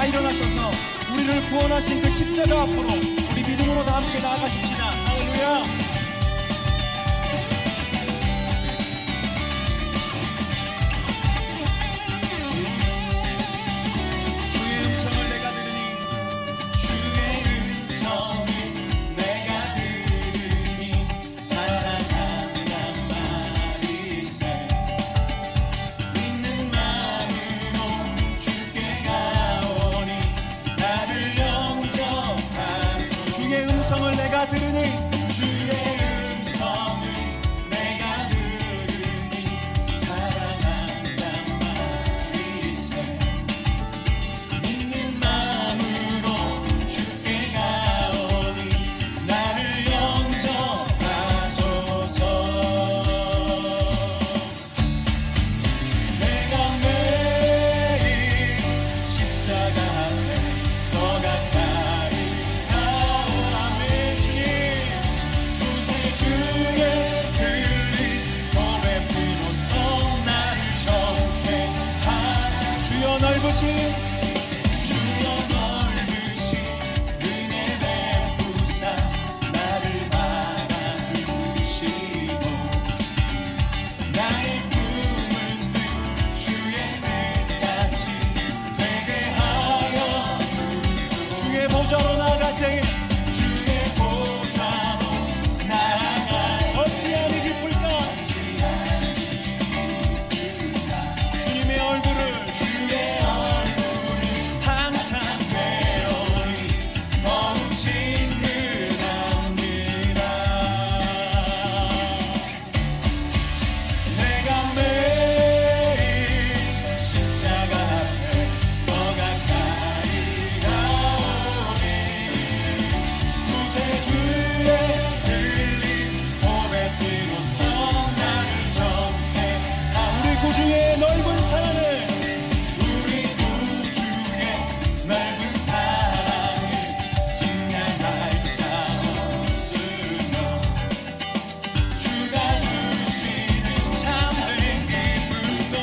다 일어나셔서 우리를 구원하신 그 십자가 앞으로 우리 믿음으로 다 함께 나아가십시다. 할렐루야. 내가 들으니 주의 음성을 내가 들으니 사랑한단 말이세. 믿는 마음으로 주께 가오니 나를 영접하소서. 내가 매일 십자가 앞에 더 가까이 주여 넓으신 은혜 베푸사 나를 받아주시고 나의 품은 뜻 주의 뜻같이 되게 하여 주소서. 주의 보좌로 나아갈 때에 주의 보좌로 나아갈 어찌하니 기쁠까. 주님의 얼굴을 구주의 넓은 사랑을 우리 구주의 넓은 사랑을 증명할 자 없으며 주가 주시는 참된 기쁨도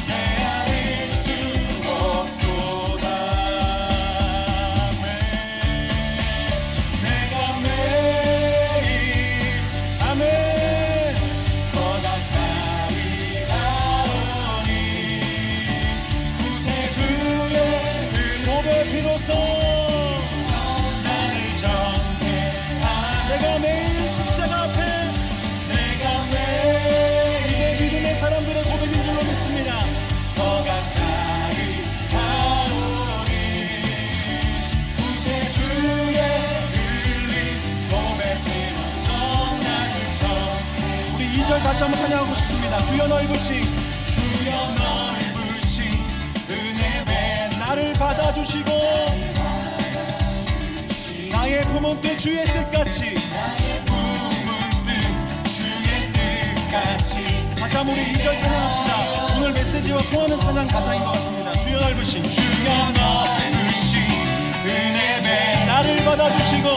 헤아릴 수 없도다. 내가 매일 아멘 더 가까이 비로소 나를 정죄하. 내가 매일 십자가 앞에 내가 매일 이게 믿음의 사람들의 고백인 줄로 믿습니다. 더 가까이 가오니 구세주의 흘린 고백 비로소 나를 정죄. 우리 2절 다시 한번 찬양하고 싶습니다. 주여 넓으신 은혜 배 나를 받아주시고 나의 품은 뜻 주의 뜻같이 다시 한번 우리 2절 찬양합시다. 오늘 메시지와 통하는 찬양 가사인 것 같습니다. 주여 넓으신 은혜 배 나를 받아주시고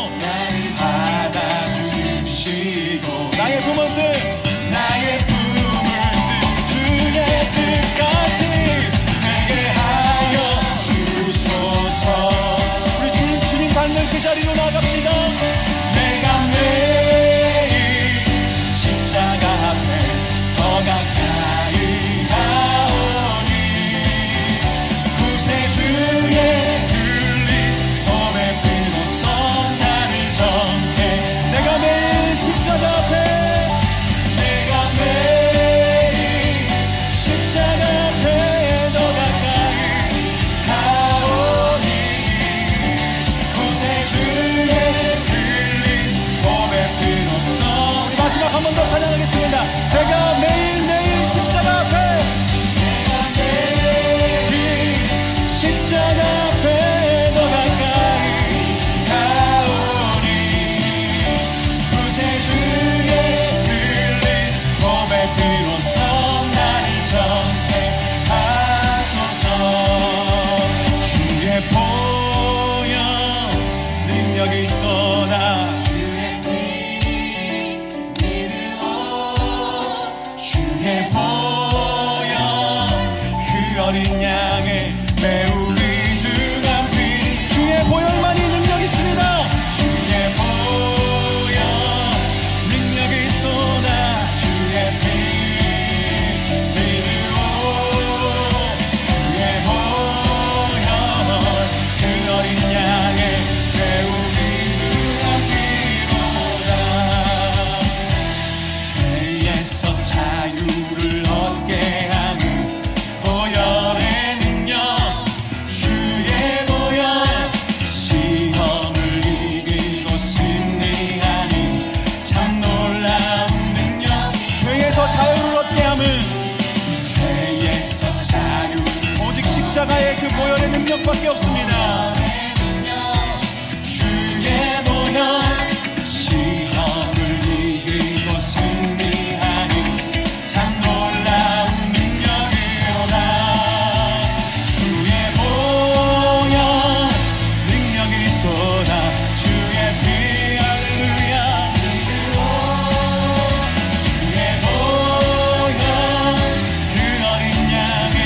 나의 품은 뜻 주의 뜻같이 되게 하여 주소서. 우리 주님 닮는 그 자리로 나갑시다. 내가 매일 십자가 앞에 더 가까이 가오니 십자가의 그 보혈의 능력밖에 없습니다. 주의 보혈 시험을 이기고 승리하니 참 놀라운 능력이로다. 주의 보혈 능력이 있도다. 주의 피 할렐루야. 주의 보혈 그 어린 양의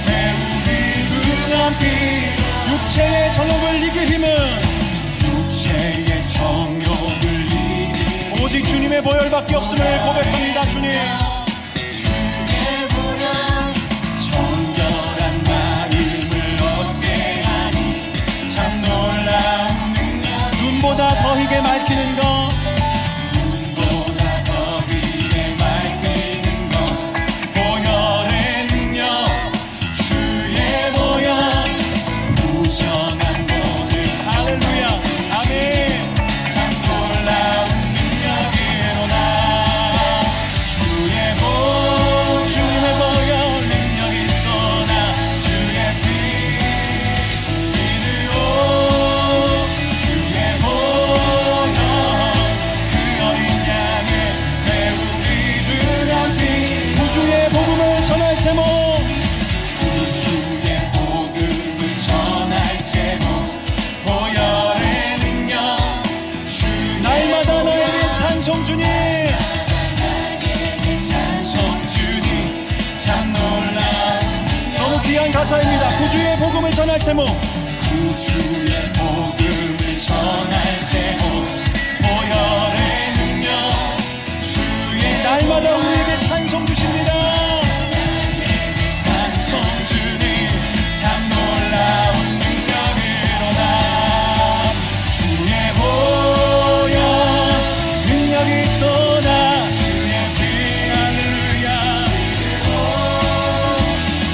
매우 귀중한 피. 육체의 정욕을 이길 힘은 육체의 정욕을 이길 오직 주님의 보혈밖에 없음을 고백합니다. 주님 주의 보혈 정결한 마음을 얻게 하니 참 놀라운 능력. 눈보다 더 희게 맑히는 것, 눈보다 더 희게 맑히는 것 보혈의 능력. 주의 보혈 부정한 모든 할렐루야 아멘 참 놀라운 능력이로다. 주의 주님의 보혈 능력이 있도다. 주의 피 믿으오. 주의 보혈 그 어린 양의 매우 귀중한 피. 구주의 복음을 전할 제목, 구주의 복음을 전할 제목 보혈의 능력. 날마다 너에게 찬송 주님, 찬송 주님 참 놀라운. 너무 귀한 가사입니다. 구주의 복음을 전할 제목, 구주의 복음을 전할 제목 보혈의 능력. 주의 날마다 우리에게 찬송 주십니다. 찬송 주님 참 놀라운 능력이로다. 주의 보혈 능력이 있도다. 주의 피 할렐루야.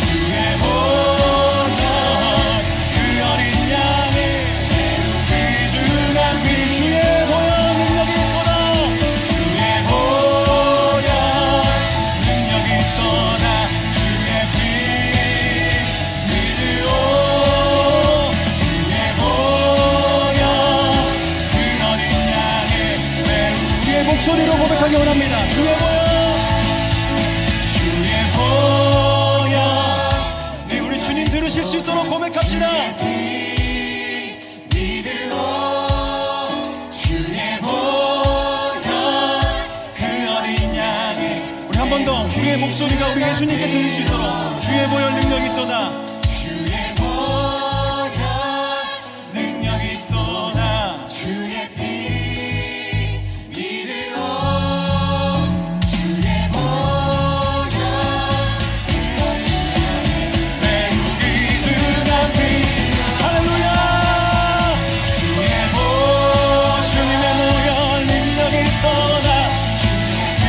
주의 보혈 그 어린 양의 매우 귀중한 피. 주의 보혈 능력이 있도다. 주의 보혈 능력이 있도다. 주의 피 믿으오. 주의 보혈 그 어린 양의 매우. 우리의 목소리로 고백하기 원합니다. 주의 보혈 주의 보혈. 네, 우리 주님 들으실 수 있도록 고백합시다. 믿으오. 주의 보혈 그 어린 양의. 우리 한 번 더 우리의 목소리가 우리 예수님께 들릴 수 있도록 주의 보혈 능력이 있도다. 주의 보혈 능력이 있도다. 주의 피 믿으오. 주의 보혈 매우 귀중한 피 할렐루야. 주의 주님의 보혈 능력이 있도다. 주의 피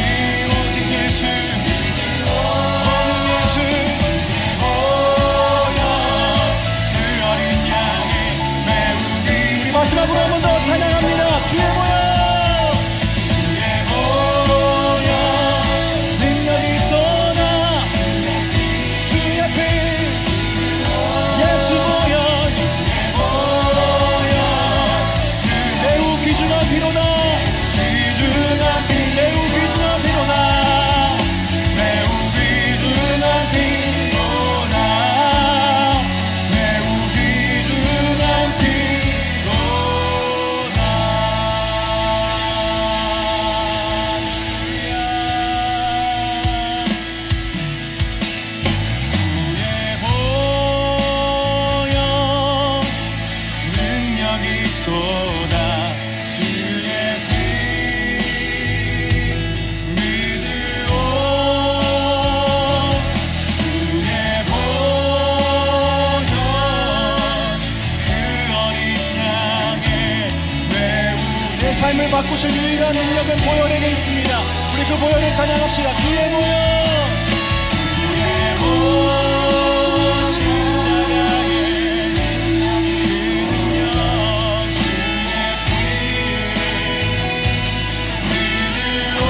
오직 예수 예수. 보혈 그 어린 양의 매우 귀. 우리 마지막으로 한 번 더 찬양합니다. 주의 보혈 주의 보혈 능력이 있도다. 주의 피 예수 보혈. 주의 보혈 그 매우 귀중한 피로다. 귀중한 피 매우 귀중한 피로다. 매우 귀중한 피로다. 매우 귀중한 피로다. 주의 보혈 능력이 있도다. 주의 피 믿으오. 주의 보혈 그 어린 양의 매우. 내 삶을 바꾸실 유일한 능력은 보혈에게 있습니다. 우리 그 보혈을 찬양합시다. 주의 보혈 주의 보혈 십자가의 그 능력. 주의 피 믿으오.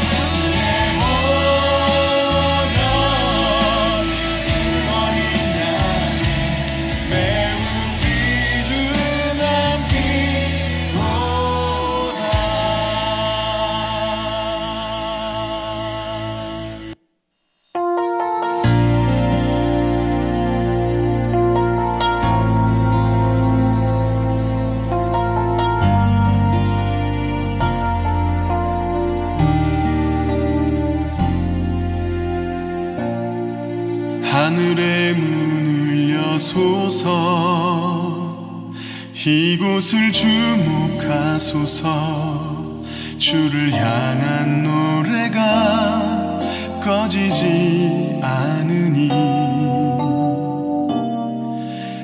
주의 보혈 하늘의 문을 여소서 이곳을 주목하소서 주를 향한 노래가 꺼지지 않으니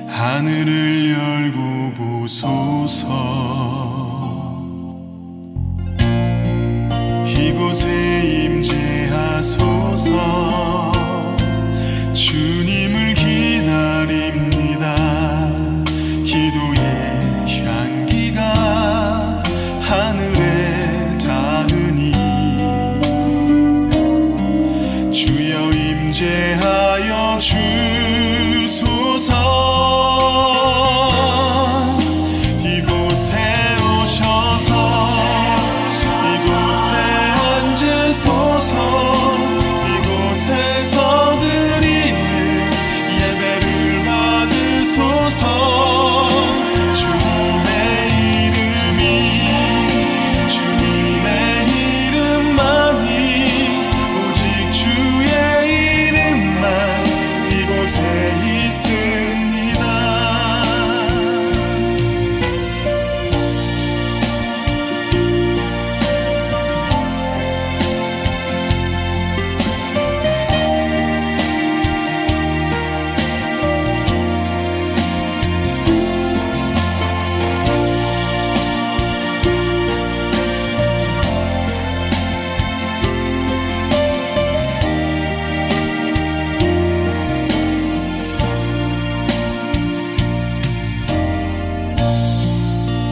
하늘을 열고 보소서 이곳에 임재하소서 주님을 기다립니다 기도의 향기가 하늘에 닿으니 주여 임재하여 주소서 이곳에 오셔서 이곳에 앉으소서 이곳에서 드리는 예배를 받으소서 주님의 이름만이 오직 주의 이름만 이곳에 있습니다.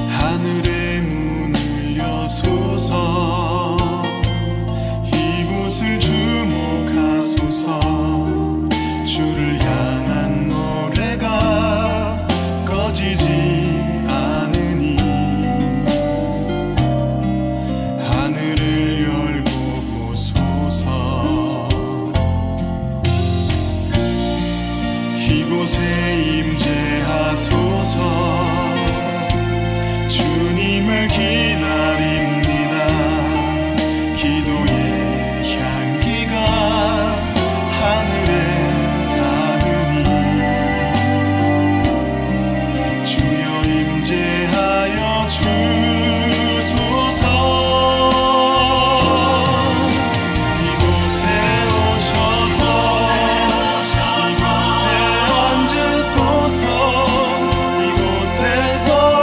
하늘의 문을 여소서 이곳을 주목하소서 주를 향한 노래가 꺼지지 않으니 하늘을 열고 보소서 이곳에 임재하소서 주님을 기다립니다 기도의 향기가 하늘에 닿으니 주여 임재하여 주소서 이곳에 오셔서 이곳에 앉으소서 이곳에서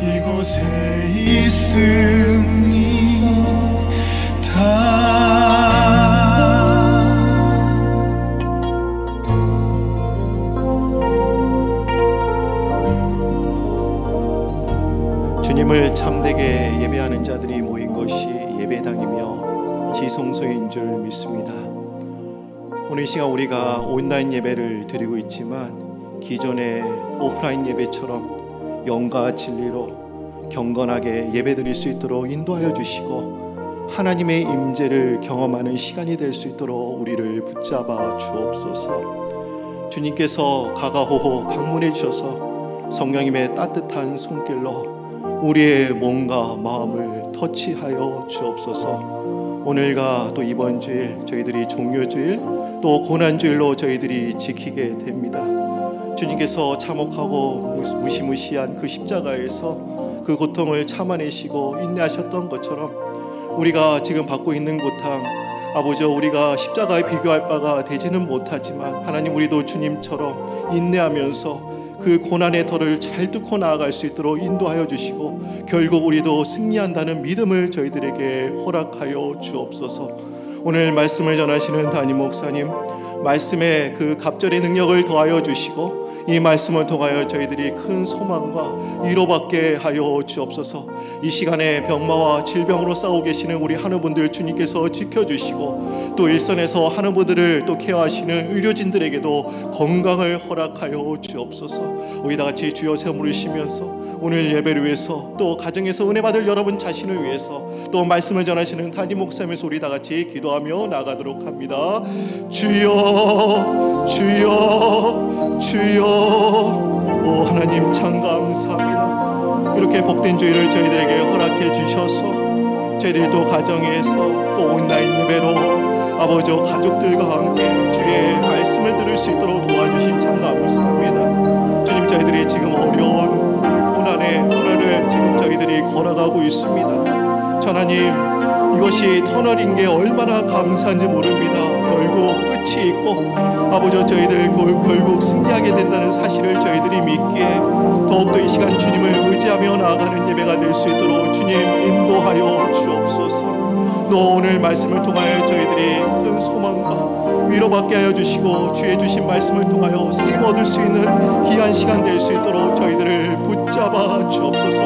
이곳에 있습니다. 주님을 참되게 예배하는 자들이 모인 것이 예배당이며 지성소인 줄 믿습니다. 오늘 시간 우리가 온라인 예배를 드리고 있지만 기존의 오프라인 예배처럼 영과 진리로 경건하게 예배드릴 수 있도록 인도하여 주시고 하나님의 임재를 경험하는 시간이 될 수 있도록 우리를 붙잡아 주옵소서. 주님께서 가가호호 방문해 주셔서 성령님의 따뜻한 손길로 우리의 몸과 마음을 터치하여 주옵소서. 오늘과 또 이번 주일 저희들이 종료주일 또 고난주일로 저희들이 지키게 됩니다. 주님께서 참혹하고 무시무시한 그 십자가에서 그 고통을 참아내시고 인내하셨던 것처럼 우리가 지금 받고 있는 고통 아버지, 우리가 십자가에 비교할 바가 되지는 못하지만 하나님, 우리도 주님처럼 인내하면서 그 고난의 터를 잘 뚫고 나아갈 수 있도록 인도하여 주시고 결국 우리도 승리한다는 믿음을 저희들에게 허락하여 주옵소서. 오늘 말씀을 전하시는 담임 목사님, 말씀의 그 갑절의 능력을 더하여 주시고 이 말씀을 통하여 저희들이 큰 소망과 위로받게 하여 주옵소서. 이 시간에 병마와 질병으로 싸우고 계시는 우리 하느분들 주님께서 지켜주시고 또 일선에서 하느분들을 또 케어하시는 의료진들에게도 건강을 허락하여 주옵소서. 우리 다같이 주여 세워 부르시면서 오늘 예배를 위해서 또 가정에서 은혜 받을 여러분 자신을 위해서 또 말씀을 전하시는 담임 목사님에서 우리 다같이 기도하며 나가도록 합니다. 주여 주여 주여. 오 하나님 참 감사합니다. 이렇게 복된 주일을 저희들에게 허락해 주셔서 저희들이 또 가정에서 또 온라인 예배로 아버지 가족들과 함께 주의 말씀을 들을 수 있도록 도와주신 참 감사합니다. 주님, 저희들이 지금 어려운 고난의 터널을 지금 저희들이 걸어가고 있습니다. 하나님, 이것이 터널인 게 얼마나 감사한지 모릅니다. 결국 끝이 있고 아버지, 저희들 결국 승리하게 된다는 사실을 저희들이 믿기에 더욱더 이 시간 주님을 의지하며 나아가는 예배가 될 수 있도록 주님 인도하여 주옵소서. 또 오늘 말씀을 통하여 저희들이 큰 소망과 위로받게 하여 주시고 주의 주신 말씀을 통하여 힘 얻을 수 있는 귀한 시간 될 수 있도록 저희들을 붙잡아 주옵소서.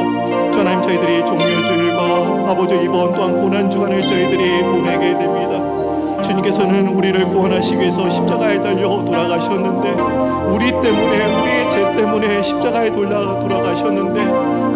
하나님, 저희들이 종료주일과 아버지 이번 또한 고난 주간을 저희들이 보내게 됩니다. 주님께서는 우리를 구원하시기 위해서 십자가에 달려 돌아가셨는데 우리 때문에, 우리의 죄 때문에 십자가에 돌아가셨는데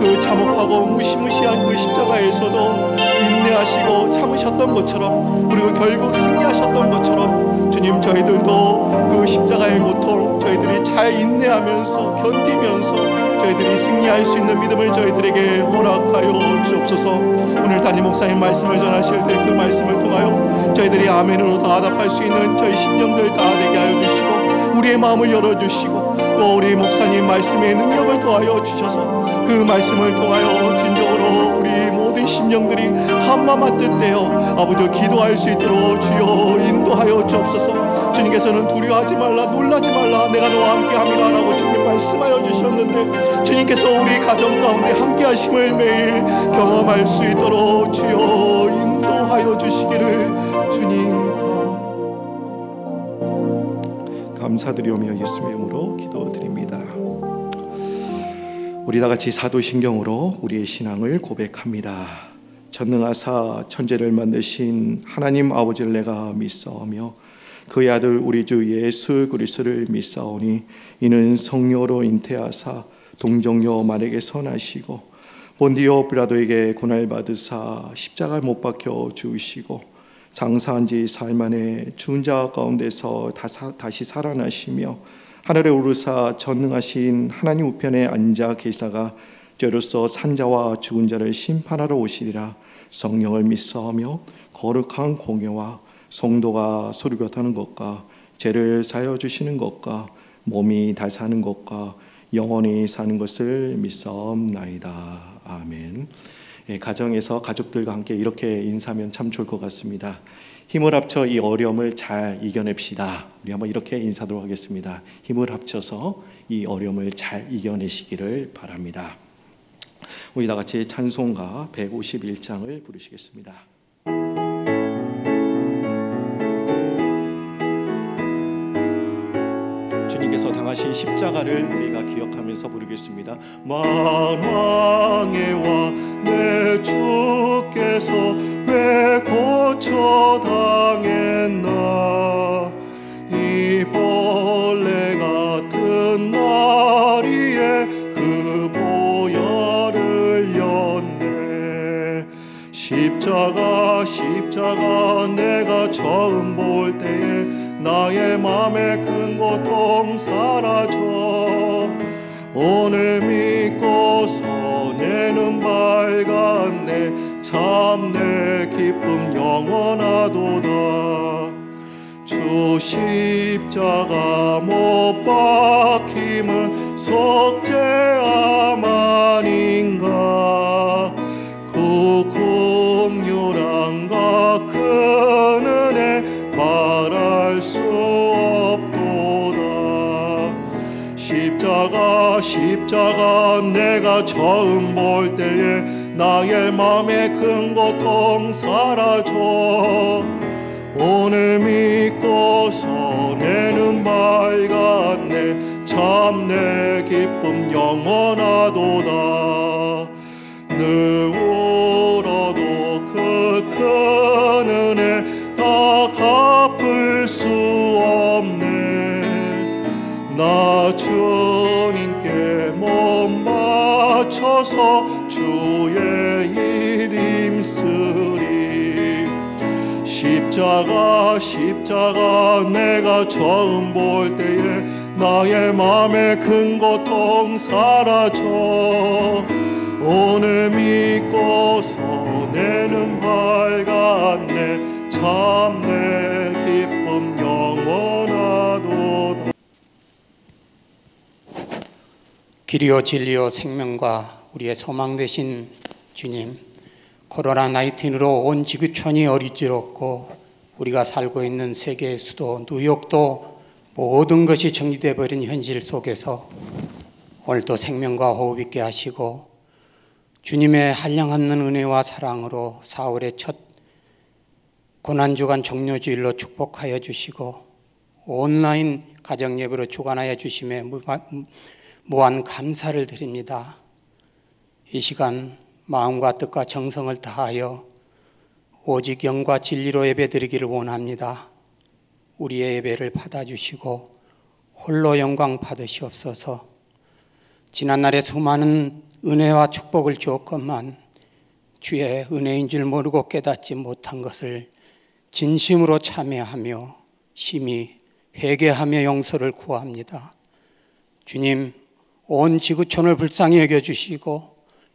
그 참혹하고 무시무시한 그 십자가에서도 인내하시고 참으셨던 것처럼 그리고 결국 승리하셨던 것처럼 주님, 저희들도 그 십자가의 고통 저희들이 잘 인내하면서 견디면서 저희들이 승리할 수 있는 믿음을 저희들에게 허락하여 주옵소서. 오늘 담임 목사님 말씀을 전하실 때 그 말씀을 통하여 저희들이 아멘으로 다 답할 수 있는 저희 심령들 다 되게 하여 주시고 우리의 마음을 열어주시고 또 우리 목사님 말씀의 능력을 더하여 주셔서 그 말씀을 통하여 진정으로 우리 모든 심령들이 한마음 뜻되어 아버지 기도할 수 있도록 주여 인도하여 주옵소서. 주님께서는 두려워하지 말라, 놀라지 말라, 내가 너와 함께 함이라 라고 주님 말씀하여 주셨는데 주님께서 우리 가정 가운데 함께 하심을 매일 경험할 수 있도록 주여 인도하여 주시기를 주님 감사드리오며 예수님의 이름으로 기도드립니다. 우리 다같이 사도신경으로 우리의 신앙을 고백합니다. 전능하사 천지를 만드신 하나님 아버지를 내가 믿사오며 그의 아들 우리 주 예수 그리스도를 믿사오니 이는 성령으로 잉태하사 동정녀 마리아에게 선하시고 본디오 빌라도에게 고난을 받으사 십자가에 못 박혀 죽으시고 장사한 지 사흘 만에 죽은 자 가운데서 다시 살아나시며 하늘에 오르사 전능하신 하나님 우편에 앉아 계시다가 저로서 산자와 죽은 자를 심판하러 오시리라. 성령을 믿사오며 거룩한 공예와 성도가 소리교타는 것과 죄를 사하여 주시는 것과 몸이 다시 사는 것과 영원히 사는 것을 믿사옵나이다. 아멘. 가정에서 가족들과 함께 이렇게 인사하면 참 좋을 것 같습니다. 힘을 합쳐 이 어려움을 잘 이겨냅시다. 우리 한번 이렇게 인사하도록 하겠습니다. 힘을 합쳐서 이 어려움을 잘 이겨내시기를 바랍니다. 우리 다 같이 찬송가 151장을 부르시겠습니다. 주님께서 당하신 십자가를 우리가 기억하면서 부르겠습니다. 만왕의 왕 내 주께서 왜 고쳐 당했나. 이 벌레 같은 나리에 그 보혈을 였네. 십자가 내가 처음 볼 때에 나의 맘에 큰 고통 사라져. 오늘 믿고서 내 눈 밝았네. 참 내 기쁨 영원하도다. 주 십자가 못 박힘은 속죄함 아닌가. 그 긍휼함과 큰 은혜 십자가 내가 처음 볼 때에 나의 맘에 큰 고통 사라져 오늘 믿고서 내 눈 밝았네 참 내 기쁨 영원하도다 누구로도 그 큰 은혜 다 갚을 수 없네 나 주님께 몸 바쳐서 주의 일 힘쓰리 십자가 내가 처음 볼 때에 나의 맘에 큰 고통 사라져 오늘 믿고서 내 눈 밝았네 참 내 기쁨 영원하도다 길이요 진리요 생명과 우리의 소망 되신 주님, 코로나19으로 온 지구촌이 어리지럽고 우리가 살고 있는 세계의 수도 뉴욕도 모든 것이 정지되어 버린 현실 속에서 오늘도 생명과 호흡 있게 하시고 주님의 한량없는 은혜와 사랑으로 4월의 첫 고난주간 종료주일로 축복하여 주시고 온라인 가정예배로 주관하여 주심에 무한 감사를 드립니다. 이 시간 마음과 뜻과 정성을 다하여 오직 영과 진리로 예배드리기를 원합니다. 우리의 예배를 받아주시고 홀로 영광 받으시옵소서. 지난날에 수많은 은혜와 축복을 주었건만 주의 은혜인 줄 모르고 깨닫지 못한 것을 진심으로 참회하며 심히 회개하며 용서를 구합니다. 주님, 온 지구촌을 불쌍히 여겨주시고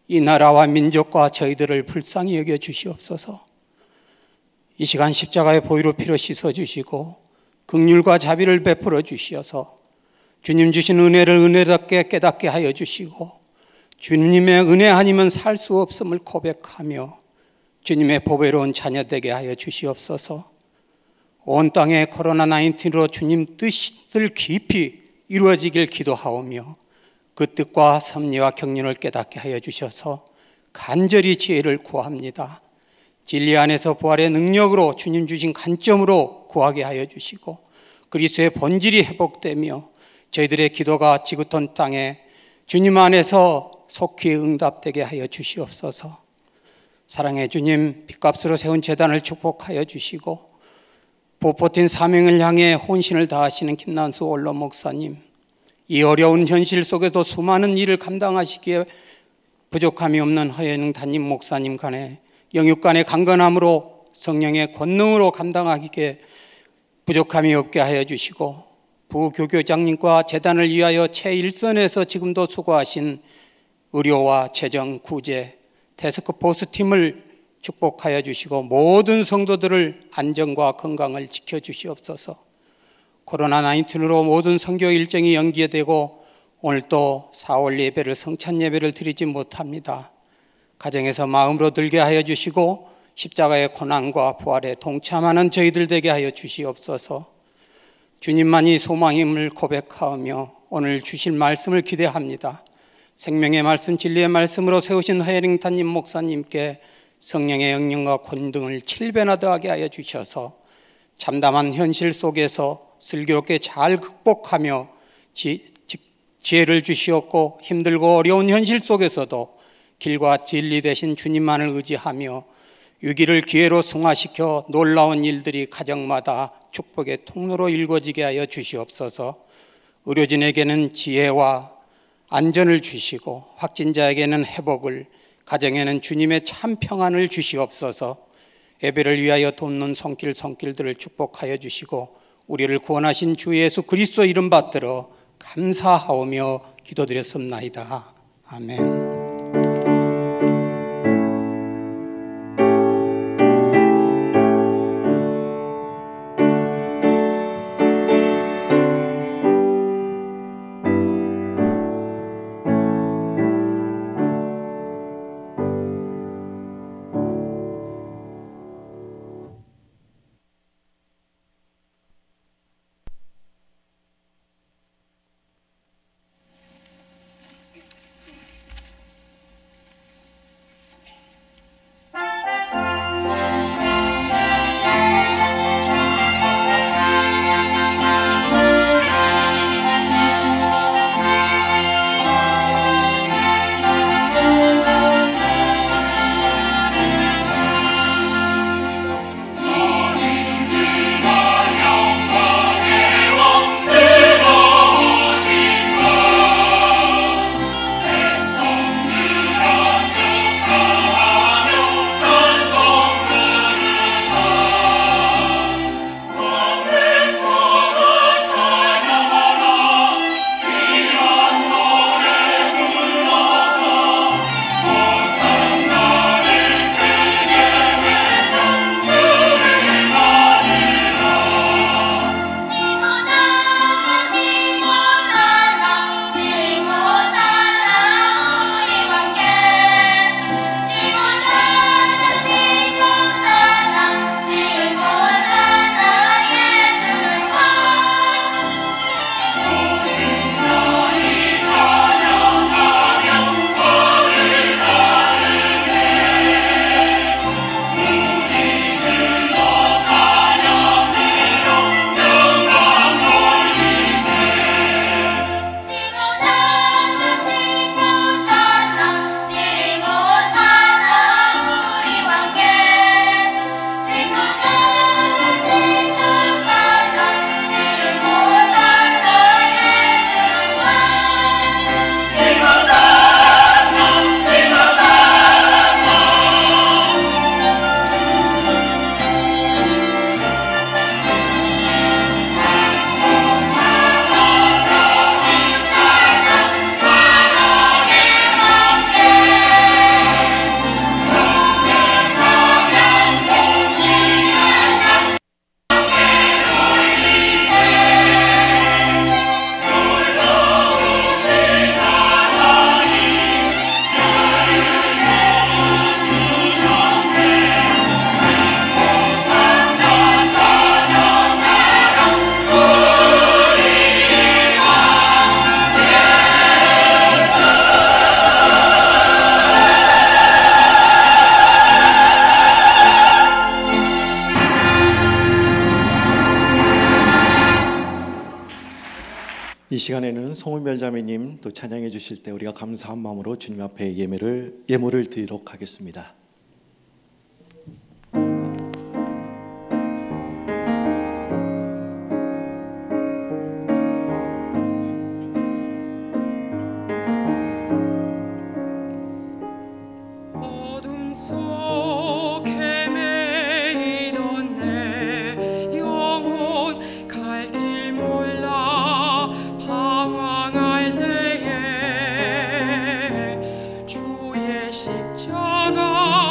이 나라와 민족과 저희들을 불쌍히 여겨주시옵소서. 이 시간 십자가의 보혈로 피로 씻어주시고 긍휼과 자비를 베풀어 주시어서 주님 주신 은혜를 은혜답게 깨닫게 하여 주시고 주님의 은혜 아니면 살 수 없음을 고백하며 주님의 보배로운 자녀 되게 하여 주시옵소서. 온 땅에 코로나19로 주님 뜻을 깊이 이루어지길 기도하오며 그 뜻과 섭리와 경륜을 깨닫게 하여 주셔서 간절히 지혜를 구합니다. 진리 안에서 부활의 능력으로 주님 주신 관점으로 구하게 하여 주시고 그리스도의 본질이 회복되며 저희들의 기도가 지구촌 땅에 주님 안에서 속히 응답되게 하여 주시옵소서. 사랑의 주님, 빚값으로 세운 재단을 축복하여 주시고 보포틴 사명을 향해 혼신을 다하시는 김난수 원로 목사님, 이 어려운 현실 속에도 수많은 일을 감당하시기에 부족함이 없는 허예능 담임 목사님 간에 영육 간의 강건함으로 성령의 권능으로 감당하기에 부족함이 없게 하여 주시고 부교교장님과 재단을 위하여 최일선에서 지금도 수고하신 의료와 재정, 구제, 태스크포스팀을 축복하여 주시고 모든 성도들을 안전과 건강을 지켜주시옵소서. 코로나19로 모든 선교 일정이 연기되고 오늘 또 4월 예배를 성찬 예배를 드리지 못합니다. 가정에서 마음으로 들게 하여 주시고 십자가의 고난과 부활에 동참하는 저희들 되게 하여 주시옵소서. 주님만이 소망임을 고백하며 오늘 주실 말씀을 기대합니다. 생명의 말씀, 진리의 말씀으로 세우신 허예링 담임 목사님께 성령의 영령과 권능을 7배나 더하게 하여 주셔서 참담한 현실 속에서 슬기롭게 잘 극복하며 지혜를 주시옵고 힘들고 어려운 현실 속에서도 길과 진리 되신 주님만을 의지하며 위기를 기회로 승화시켜 놀라운 일들이 가정마다 축복의 통로로 일궈지게 하여 주시옵소서. 의료진에게는 지혜와 안전을 주시고 확진자에게는 회복을, 가정에는 주님의 참 평안을 주시옵소서. 예배를 위하여 돕는 손길들을 축복하여 주시고 우리를 구원하신 주 예수 그리스도 이름 받들어 감사하오며 기도드렸습나이다. 아멘. 이 시간에는 송은별 자매님 또 찬양해 주실 때 우리가 감사한 마음으로 주님 앞에 예물을 드리도록 하겠습니다. 어둠 속 헤매이던 내 영혼 갈 길 몰라 방황할 때에 주의 십자가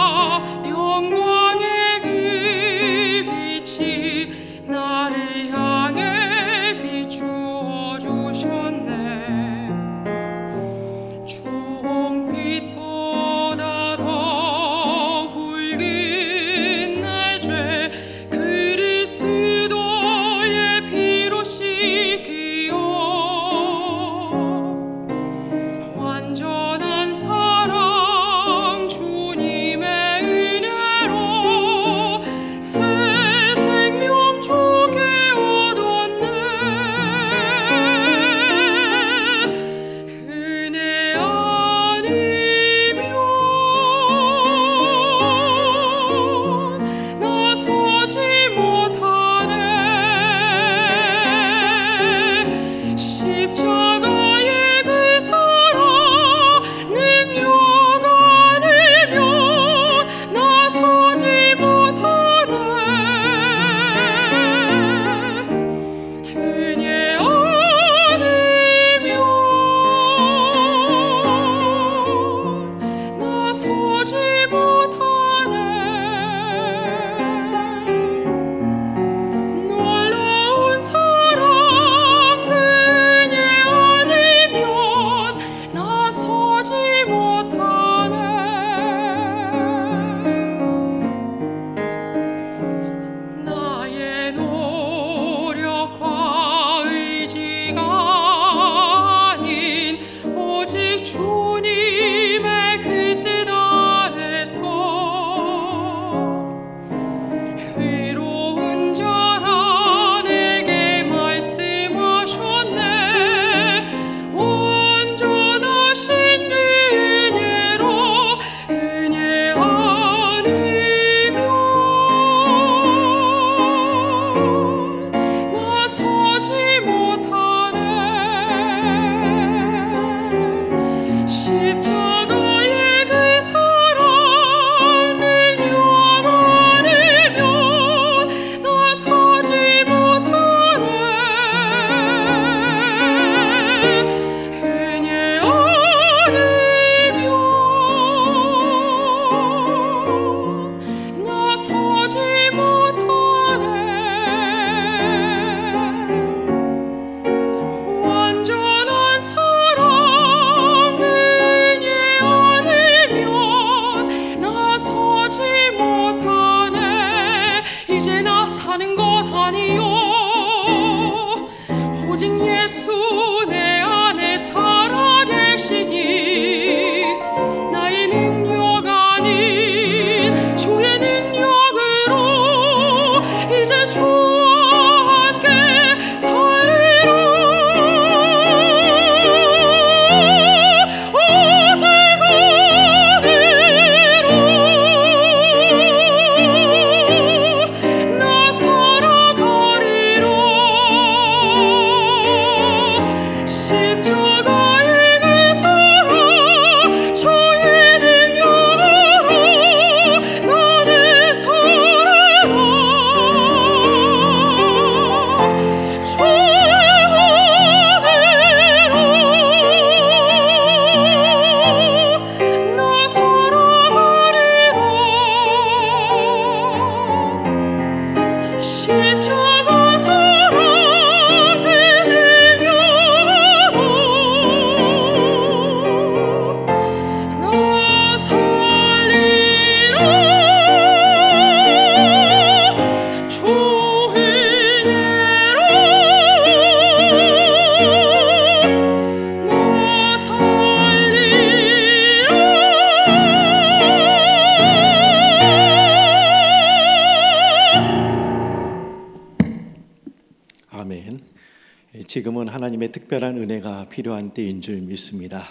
지금은 하나님의 특별한 은혜가 필요한 때인 줄 믿습니다.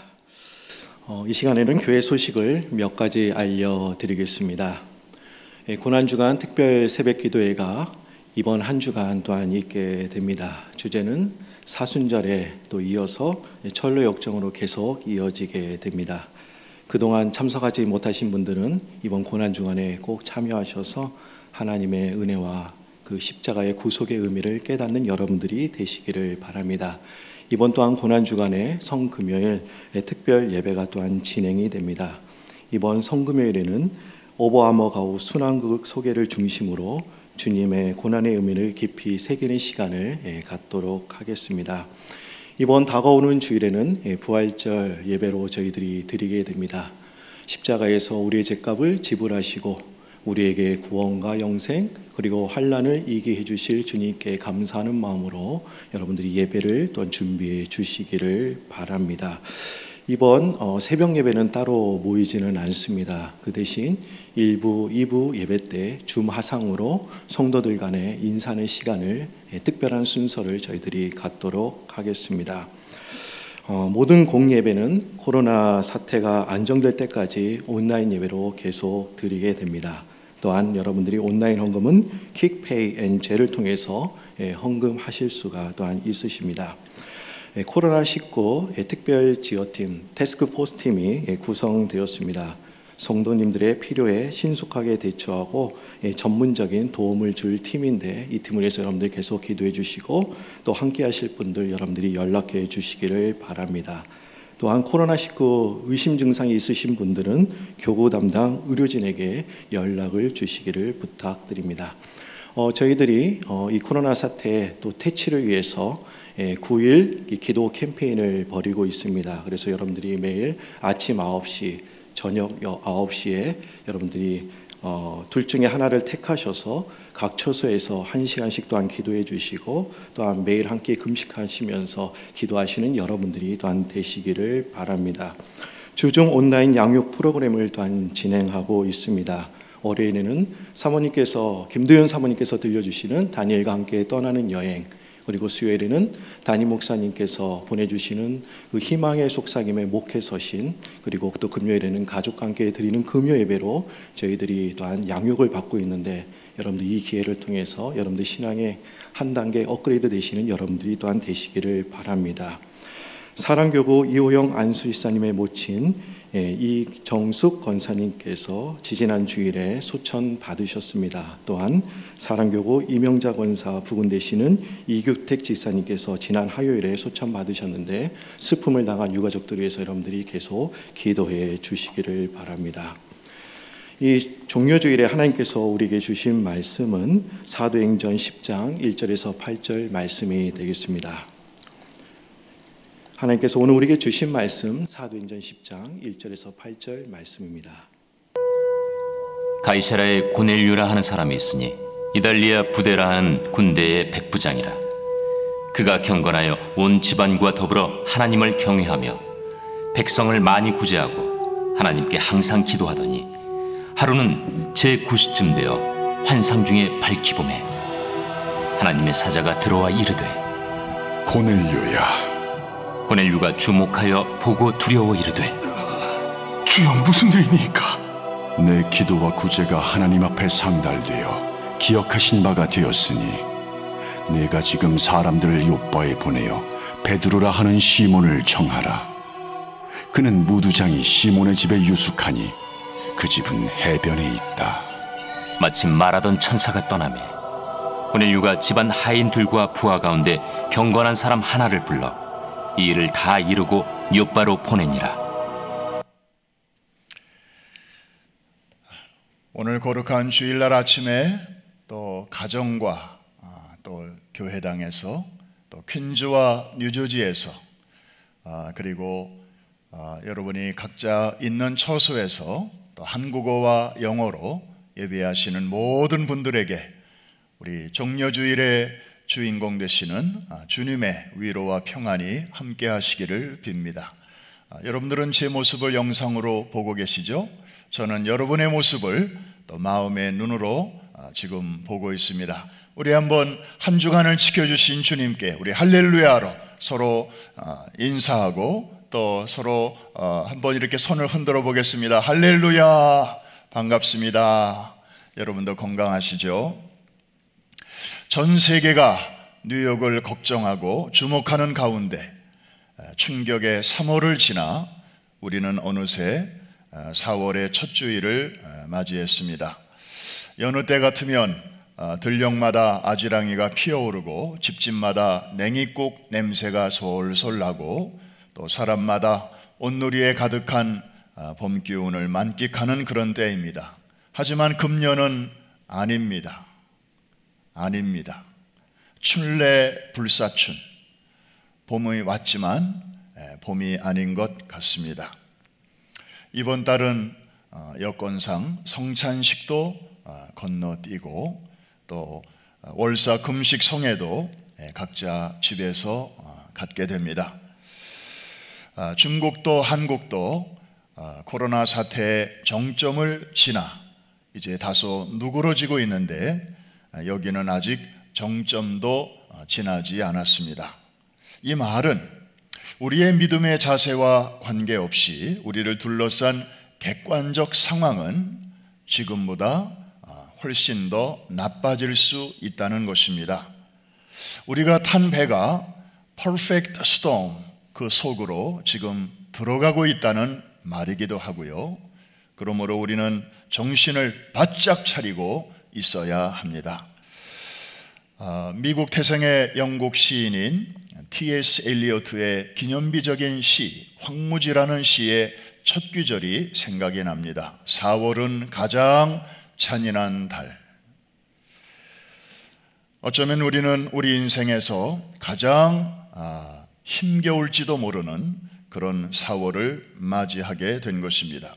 이 시간에는 교회 소식을 몇 가지 알려드리겠습니다. 고난주간 특별 새벽기도회가 이번 한 주간 또한 있게 됩니다. 주제는 사순절에 또 이어서 철로 역정으로 계속 이어지게 됩니다. 그동안 참석하지 못하신 분들은 이번 고난주간에 꼭 참여하셔서 하나님의 은혜와 그 십자가의 구속의 의미를 깨닫는 여러분들이 되시기를 바랍니다. 이번 또한 고난주간에 성금요일 특별 예배가 또한 진행이 됩니다. 이번 성금요일에는 오버아머 가우 순환극 소개를 중심으로 주님의 고난의 의미를 깊이 새기는 시간을 갖도록 하겠습니다. 이번 다가오는 주일에는 부활절 예배로 저희들이 드리게 됩니다. 십자가에서 우리의 죄값을 지불하시고 우리에게 구원과 영생 그리고 환난을 이기게 해주실 주님께 감사하는 마음으로 여러분들이 예배를 또한 준비해 주시기를 바랍니다. 이번 새벽 예배는 따로 모이지는 않습니다. 그 대신 1부, 2부 예배 때 줌 화상으로 성도들 간의 인사하는 시간을 특별한 순서를 저희들이 갖도록 하겠습니다. 모든 공예배는 코로나 사태가 안정될 때까지 온라인 예배로 계속 드리게 됩니다. 또한 여러분들이 온라인 헌금은 킥페이 앤 제를 통해서 헌금하실 수가 또한 있으십니다. 코로나19 특별 지원팀 태스크포스 팀이 구성되었습니다. 성도님들의 필요에 신속하게 대처하고 전문적인 도움을 줄 팀인데 이 팀을 위해서 여러분들 계속 기도해 주시고 또 함께 하실 분들 여러분들이 연락해 주시기를 바랍니다. 또한 코로나19 의심 증상이 있으신 분들은 교구 담당 의료진에게 연락을 주시기를 부탁드립니다. 저희들이 이 코로나 사태 또 퇴치를 위해서 9일 기도 캠페인을 벌이고 있습니다. 그래서 여러분들이 매일 아침 9시, 저녁 9시에 여러분들이 둘 중에 하나를 택하셔서 각 처소에서 1시간씩 또한 기도해 주시고 또한 매일 함께 금식하시면서 기도하시는 여러분들이 또한 되시기를 바랍니다. 주중 온라인 양육 프로그램을 또한 진행하고 있습니다. 월요일에는 사모님께서 김도현 사모님께서 들려주시는 다니엘과 함께 떠나는 여행, 그리고 수요일에는 담임 목사님께서 보내주시는 그 희망의 속삭임의 목회서신, 그리고 또 금요일에는 가족과 함께 드리는 금요 예배로 저희들이 또한 양육을 받고 있는데 여러분들 이 기회를 통해서 여러분들 신앙의 한 단계 업그레이드 되시는 여러분들이 또한 되시기를 바랍니다. 사랑교구 이호영 안수집사님의 모친 이정숙 권사님께서 지지난 주일에 소천 받으셨습니다. 또한 사랑교구 이명자 권사 부군 되시는 이규택 지사님께서 지난 화요일에 소천 받으셨는데 슬픔을 당한 유가족들을 위해서 여러분들이 계속 기도해 주시기를 바랍니다. 이 종료주일에 하나님께서 우리에게 주신 말씀은 사도행전 10장 1절에서 8절 말씀이 되겠습니다. 하나님께서 오늘 우리에게 주신 말씀 사도행전 10장 1절에서 8절 말씀입니다. 가이사라에 고넬류라 하는 사람이 있으니 이달리아 부대라 하는 군대의 백부장이라. 그가 경건하여 온 집안과 더불어 하나님을 경외하며 백성을 많이 구제하고 하나님께 항상 기도하더니 하루는 제9시쯤 되어 환상 중에 밝히봄에 하나님의 사자가 들어와 이르되 고넬류야. 고넬류가 주목하여 보고 두려워 이르되 주여 무슨 일이니까? 내 기도와 구제가 하나님 앞에 상달되어 기억하신 바가 되었으니 내가 지금 사람들을 요빠에 보내어 베드로라 하는 시몬을 청하라. 그는 무두장이 시몬의 집에 유숙하니 그 집은 해변에 있다. 마침 말하던 천사가 떠나매 고넬류가 집안 하인들과 부하 가운데 경건한 사람 하나를 불러 이 일을 다 이루고 요빠로 보내니라. 오늘 거룩한 주일날 아침에 또 가정과 또 교회당에서 또 퀸즈와 뉴저지에서 그리고 여러분이 각자 있는 처소에서 또 한국어와 영어로 예배하시는 모든 분들에게 우리 종려주일의 주인공 되시는 주님의 위로와 평안이 함께 하시기를 빕니다. 여러분들은 제 모습을 영상으로 보고 계시죠? 저는 여러분의 모습을 또 마음의 눈으로 지금 보고 있습니다. 우리 한번 한 주간을 지켜주신 주님께 우리 할렐루야로 서로 인사하고 또 서로 한번 이렇게 손을 흔들어 보겠습니다. 할렐루야, 반갑습니다. 여러분도 건강하시죠? 전 세계가 뉴욕을 걱정하고 주목하는 가운데 충격의 3월을 지나 우리는 어느새 4월의 첫 주일을 맞이했습니다. 여느 때 같으면 들녘마다 아지랑이가 피어오르고 집집마다 냉이국 냄새가 솔솔 나고 또 사람마다 온누리에 가득한 봄 기운을 만끽하는 그런 때입니다. 하지만 금년은 아닙니다. 춘래 불사춘, 봄이 왔지만 봄이 아닌 것 같습니다. 이번 달은 여건상 성찬식도 건너뛰고 또 월사 금식 성회도 각자 집에서 갖게 됩니다. 중국도 한국도 코로나 사태의 정점을 지나 이제 다소 누그러지고 있는데 여기는 아직 정점도 지나지 않았습니다. 이 말은 우리의 믿음의 자세와 관계없이 우리를 둘러싼 객관적 상황은 지금보다 훨씬 더 나빠질 수 있다는 것입니다. 우리가 탄 배가 Perfect Storm, 그 속으로 지금 들어가고 있다는 말이기도 하고요. 그러므로 우리는 정신을 바짝 차리고 있어야 합니다. 미국 태생의 영국 시인인 T.S. 엘리어트의 기념비적인 시 황무지라는 시의 첫 구절이 생각이 납니다. 4월은 가장 잔인한 달. 어쩌면 우리는 우리 인생에서 가장 힘겨울지도 모르는 그런 4월을 맞이하게 된 것입니다.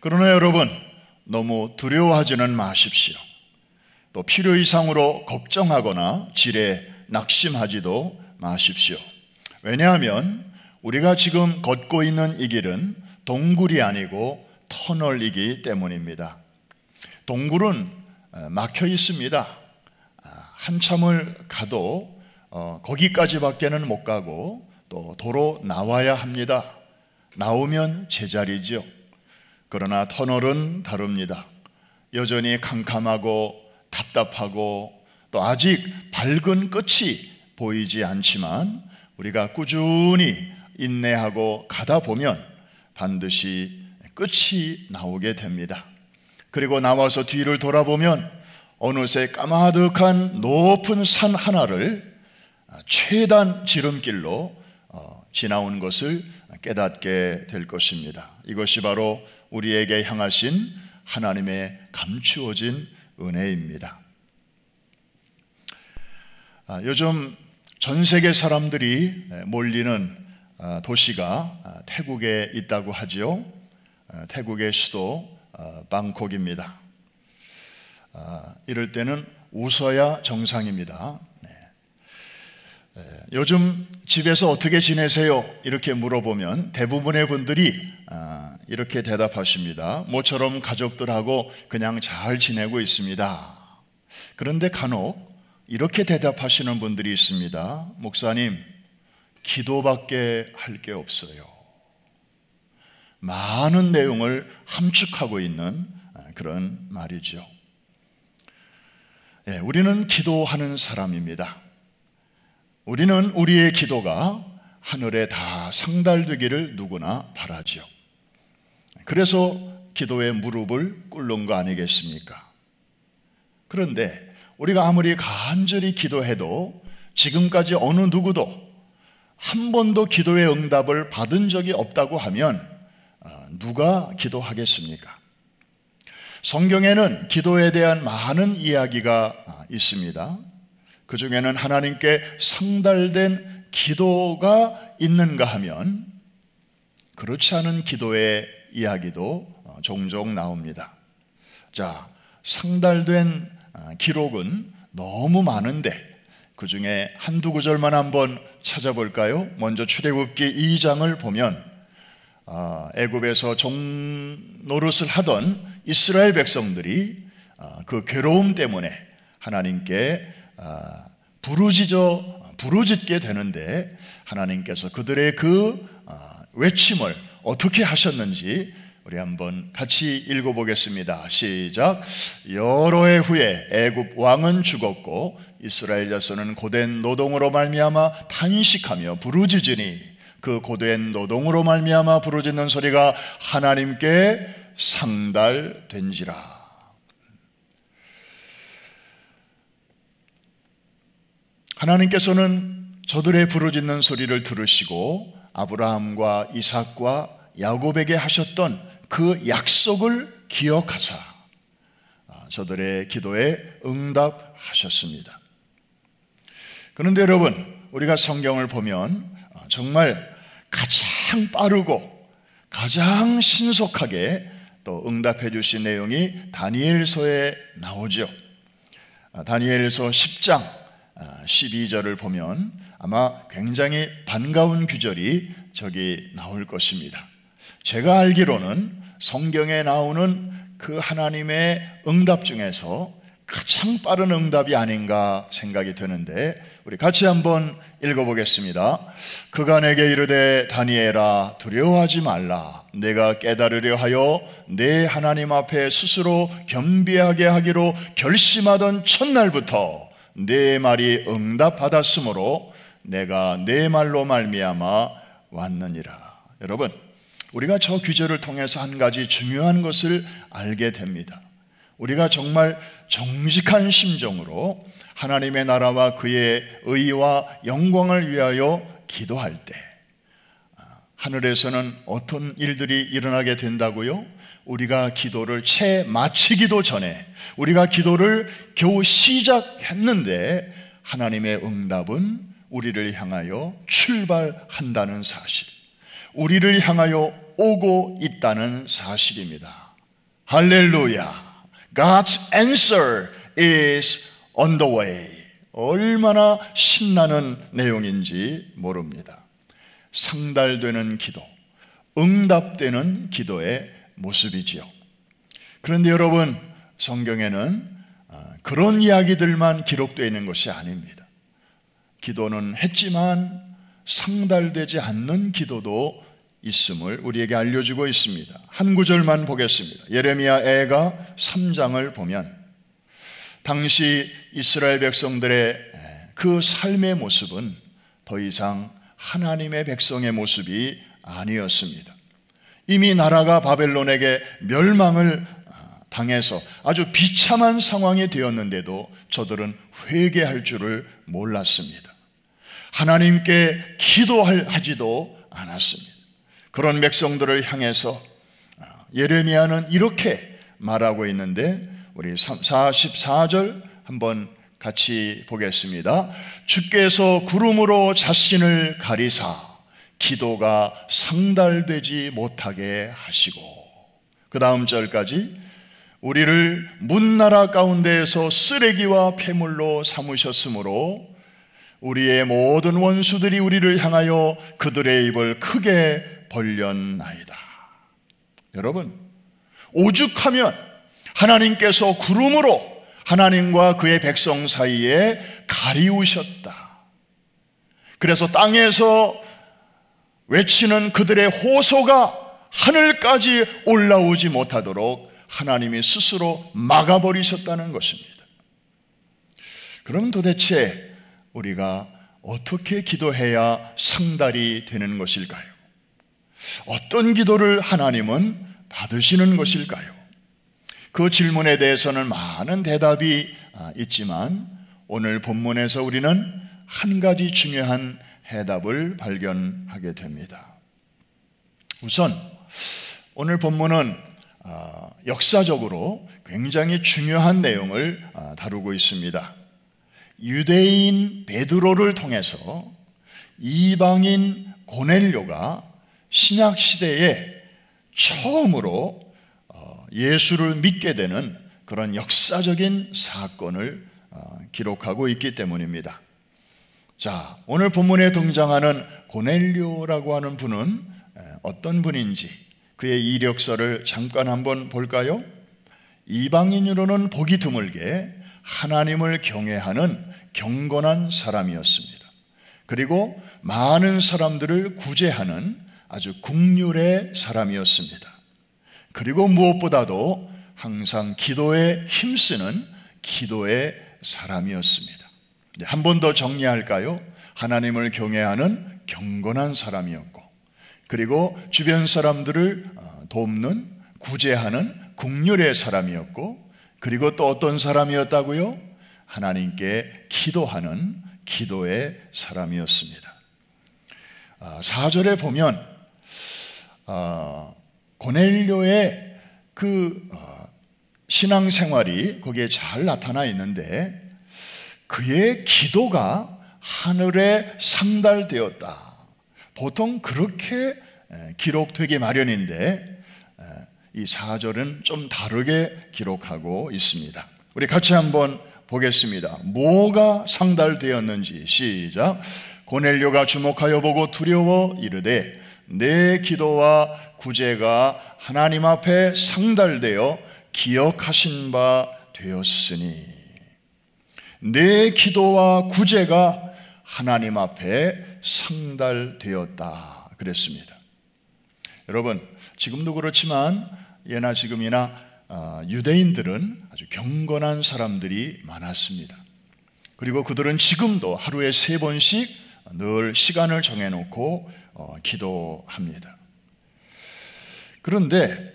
그러나 여러분, 너무 두려워하지는 마십시오. 또 필요 이상으로 걱정하거나 지레 낙심하지도 마십시오. 왜냐하면 우리가 지금 걷고 있는 이 길은 동굴이 아니고 터널이기 때문입니다. 동굴은 막혀 있습니다. 한참을 가도 거기까지밖에는 못 가고 또 도로 나와야 합니다. 나오면 제자리죠. 그러나 터널은 다릅니다. 여전히 캄캄하고 답답하고 또 아직 밝은 끝이 보이지 않지만 우리가 꾸준히 인내하고 가다 보면 반드시 끝이 나오게 됩니다. 그리고 나와서 뒤를 돌아보면 어느새 까마득한 높은 산 하나를 최단 지름길로 지나온 것을 깨닫게 될 것입니다. 이것이 바로 우리에게 향하신 하나님의 감추어진 은혜입니다. 요즘 전 세계 사람들이 몰리는 도시가 태국에 있다고 하지요. 태국의 수도 방콕입니다. 이럴 때는 웃어야 정상입니다. 요즘 집에서 어떻게 지내세요? 이렇게 물어보면 대부분의 분들이 이렇게 대답하십니다. 모처럼 가족들하고 그냥 잘 지내고 있습니다. 그런데 간혹 이렇게 대답하시는 분들이 있습니다. 목사님, 기도밖에 할 게 없어요. 많은 내용을 함축하고 있는 그런 말이죠. 우리는 기도하는 사람입니다. 우리는 우리의 기도가 하늘에 다 상달되기를 누구나 바라죠. 그래서 기도에 무릎을 꿇는 거 아니겠습니까? 그런데 우리가 아무리 간절히 기도해도 지금까지 어느 누구도 한 번도 기도의 응답을 받은 적이 없다고 하면 누가 기도하겠습니까? 성경에는 기도에 대한 많은 이야기가 있습니다. 그 중에는 하나님께 상달된 기도가 있는가 하면 그렇지 않은 기도의 이야기도 종종 나옵니다. 자, 상달된 기록은 너무 많은데 그 중에 한두 구절만 한번 찾아볼까요? 먼저 출애굽기 2장을 보면 애굽에서 종 노릇을 하던 이스라엘 백성들이 그 괴로움 때문에 하나님께 부르짖게 되는데 하나님께서 그들의 그 외침을 어떻게 하셨는지 우리 한번 같이 읽어보겠습니다. 시작. 여러 해 후에 애굽 왕은 죽었고 이스라엘 자손은 고된 노동으로 말미암아 탄식하며 부르짖으니 그 고된 노동으로 말미암아 부르짖는 소리가 하나님께 상달된지라. 하나님께서는 저들의 부르짖는 소리를 들으시고 아브라함과 이삭과 야곱에게 하셨던 그 약속을 기억하사 저들의 기도에 응답하셨습니다. 그런데 여러분, 우리가 성경을 보면 정말 가장 빠르고 가장 신속하게 또 응답해 주신 내용이 다니엘서에 나오죠. 다니엘서 10장 12절을 보면 아마 굉장히 반가운 구절이 저기 나올 것입니다. 제가 알기로는 성경에 나오는 그 하나님의 응답 중에서 가장 빠른 응답이 아닌가 생각이 드는데 우리 같이 한번 읽어보겠습니다. 그가 내게 이르되 다니엘아 두려워하지 말라. 내가 깨달으려 하여 내 하나님 앞에 스스로 겸비하게 하기로 결심하던 첫날부터 내 말이 응답받았으므로 내가 내 말로 말미암아 왔느니라. 여러분, 우리가 저 구절을 통해서 한 가지 중요한 것을 알게 됩니다. 우리가 정말 정직한 심정으로 하나님의 나라와 그의 의와 영광을 위하여 기도할 때 하늘에서는 어떤 일들이 일어나게 된다고요? 우리가 기도를 채 마치기도 전에, 우리가 기도를 겨우 시작했는데 하나님의 응답은 우리를 향하여 출발한다는 사실, 우리를 향하여 오고 있다는 사실입니다. 할렐루야! God's answer is on the way. 얼마나 신나는 내용인지 모릅니다. 상달되는 기도, 응답되는 기도의 모습이지요. 그런데 여러분, 성경에는 그런 이야기들만 기록되어 있는 것이 아닙니다. 기도는 했지만 상달되지 않는 기도도 있음을 우리에게 알려주고 있습니다. 한 구절만 보겠습니다. 예레미야 애가 3장을 보면 당시 이스라엘 백성들의 그 삶의 모습은 더 이상 하나님의 백성의 모습이 아니었습니다. 이미 나라가 바벨론에게 멸망을 당해서 아주 비참한 상황이 되었는데도 저들은 회개할 줄을 몰랐습니다. 하나님께 기도하지도 않았습니다. 그런 백성들을 향해서 예레미야는 이렇게 말하고 있는데 우리 44절 한번 같이 보겠습니다. 주께서 구름으로 자신을 가리사 기도가 상달되지 못하게 하시고, 그 다음 절까지 우리를 문나라 가운데에서 쓰레기와 폐물로 삼으셨으므로 우리의 모든 원수들이 우리를 향하여 그들의 입을 크게 벌렸나이다. 여러분, 오죽하면 하나님께서 구름으로 하나님과 그의 백성 사이에 가리우셨다. 그래서 땅에서 외치는 그들의 호소가 하늘까지 올라오지 못하도록 하나님이 스스로 막아버리셨다는 것입니다. 그럼 도대체 우리가 어떻게 기도해야 상달이 되는 것일까요? 어떤 기도를 하나님은 받으시는 것일까요? 그 질문에 대해서는 많은 대답이 있지만 오늘 본문에서 우리는 한 가지 중요한 해답을 발견하게 됩니다. 우선 오늘 본문은 역사적으로 굉장히 중요한 내용을 다루고 있습니다. 유대인 베드로를 통해서 이방인 고넬료가 신약 시대에 처음으로 예수를 믿게 되는 그런 역사적인 사건을 기록하고 있기 때문입니다. 자, 오늘 본문에 등장하는 고넬료라고 하는 분은 어떤 분인지 그의 이력서를 잠깐 한번 볼까요? 이방인으로는 보기 드물게 하나님을 경외하는 경건한 사람이었습니다. 그리고 많은 사람들을 구제하는 아주 긍휼의 사람이었습니다. 그리고 무엇보다도 항상 기도에 힘쓰는 기도의 사람이었습니다. 한 번 더 정리할까요? 하나님을 경외하는 경건한 사람이었고, 그리고 주변 사람들을 돕는, 구제하는 긍휼의 사람이었고, 그리고 또 어떤 사람이었다고요? 하나님께 기도하는 기도의 사람이었습니다. 4절에 보면 고넬료의 그 신앙생활이 거기에 잘 나타나 있는데, 그의 기도가 하늘에 상달되었다. 보통 그렇게 기록되기 마련인데 이 4절은 좀 다르게 기록하고 있습니다. 우리 같이 한번 보겠습니다. 뭐가 상달되었는지 시작. 고넬료가 주목하여 보고 두려워 이르되 내 기도와 구제가 하나님 앞에 상달되어 기억하신 바 되었으니, 내 기도와 구제가 하나님 앞에 상달되었다 그랬습니다. 여러분, 지금도 그렇지만 예나 지금이나 유대인들은 아주 경건한 사람들이 많았습니다. 그리고 그들은 지금도 하루에 3번씩 늘 시간을 정해놓고 기도합니다. 그런데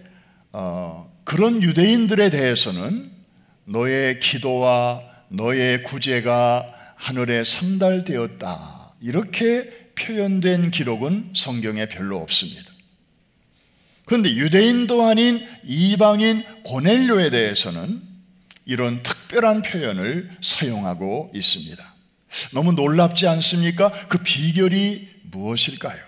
그런 유대인들에 대해서는 너의 기도와 너의 구제가 하늘에 상달되었다, 이렇게 표현된 기록은 성경에 별로 없습니다. 그런데 유대인도 아닌 이방인 고넬료에 대해서는 이런 특별한 표현을 사용하고 있습니다. 너무 놀랍지 않습니까? 그 비결이 무엇일까요?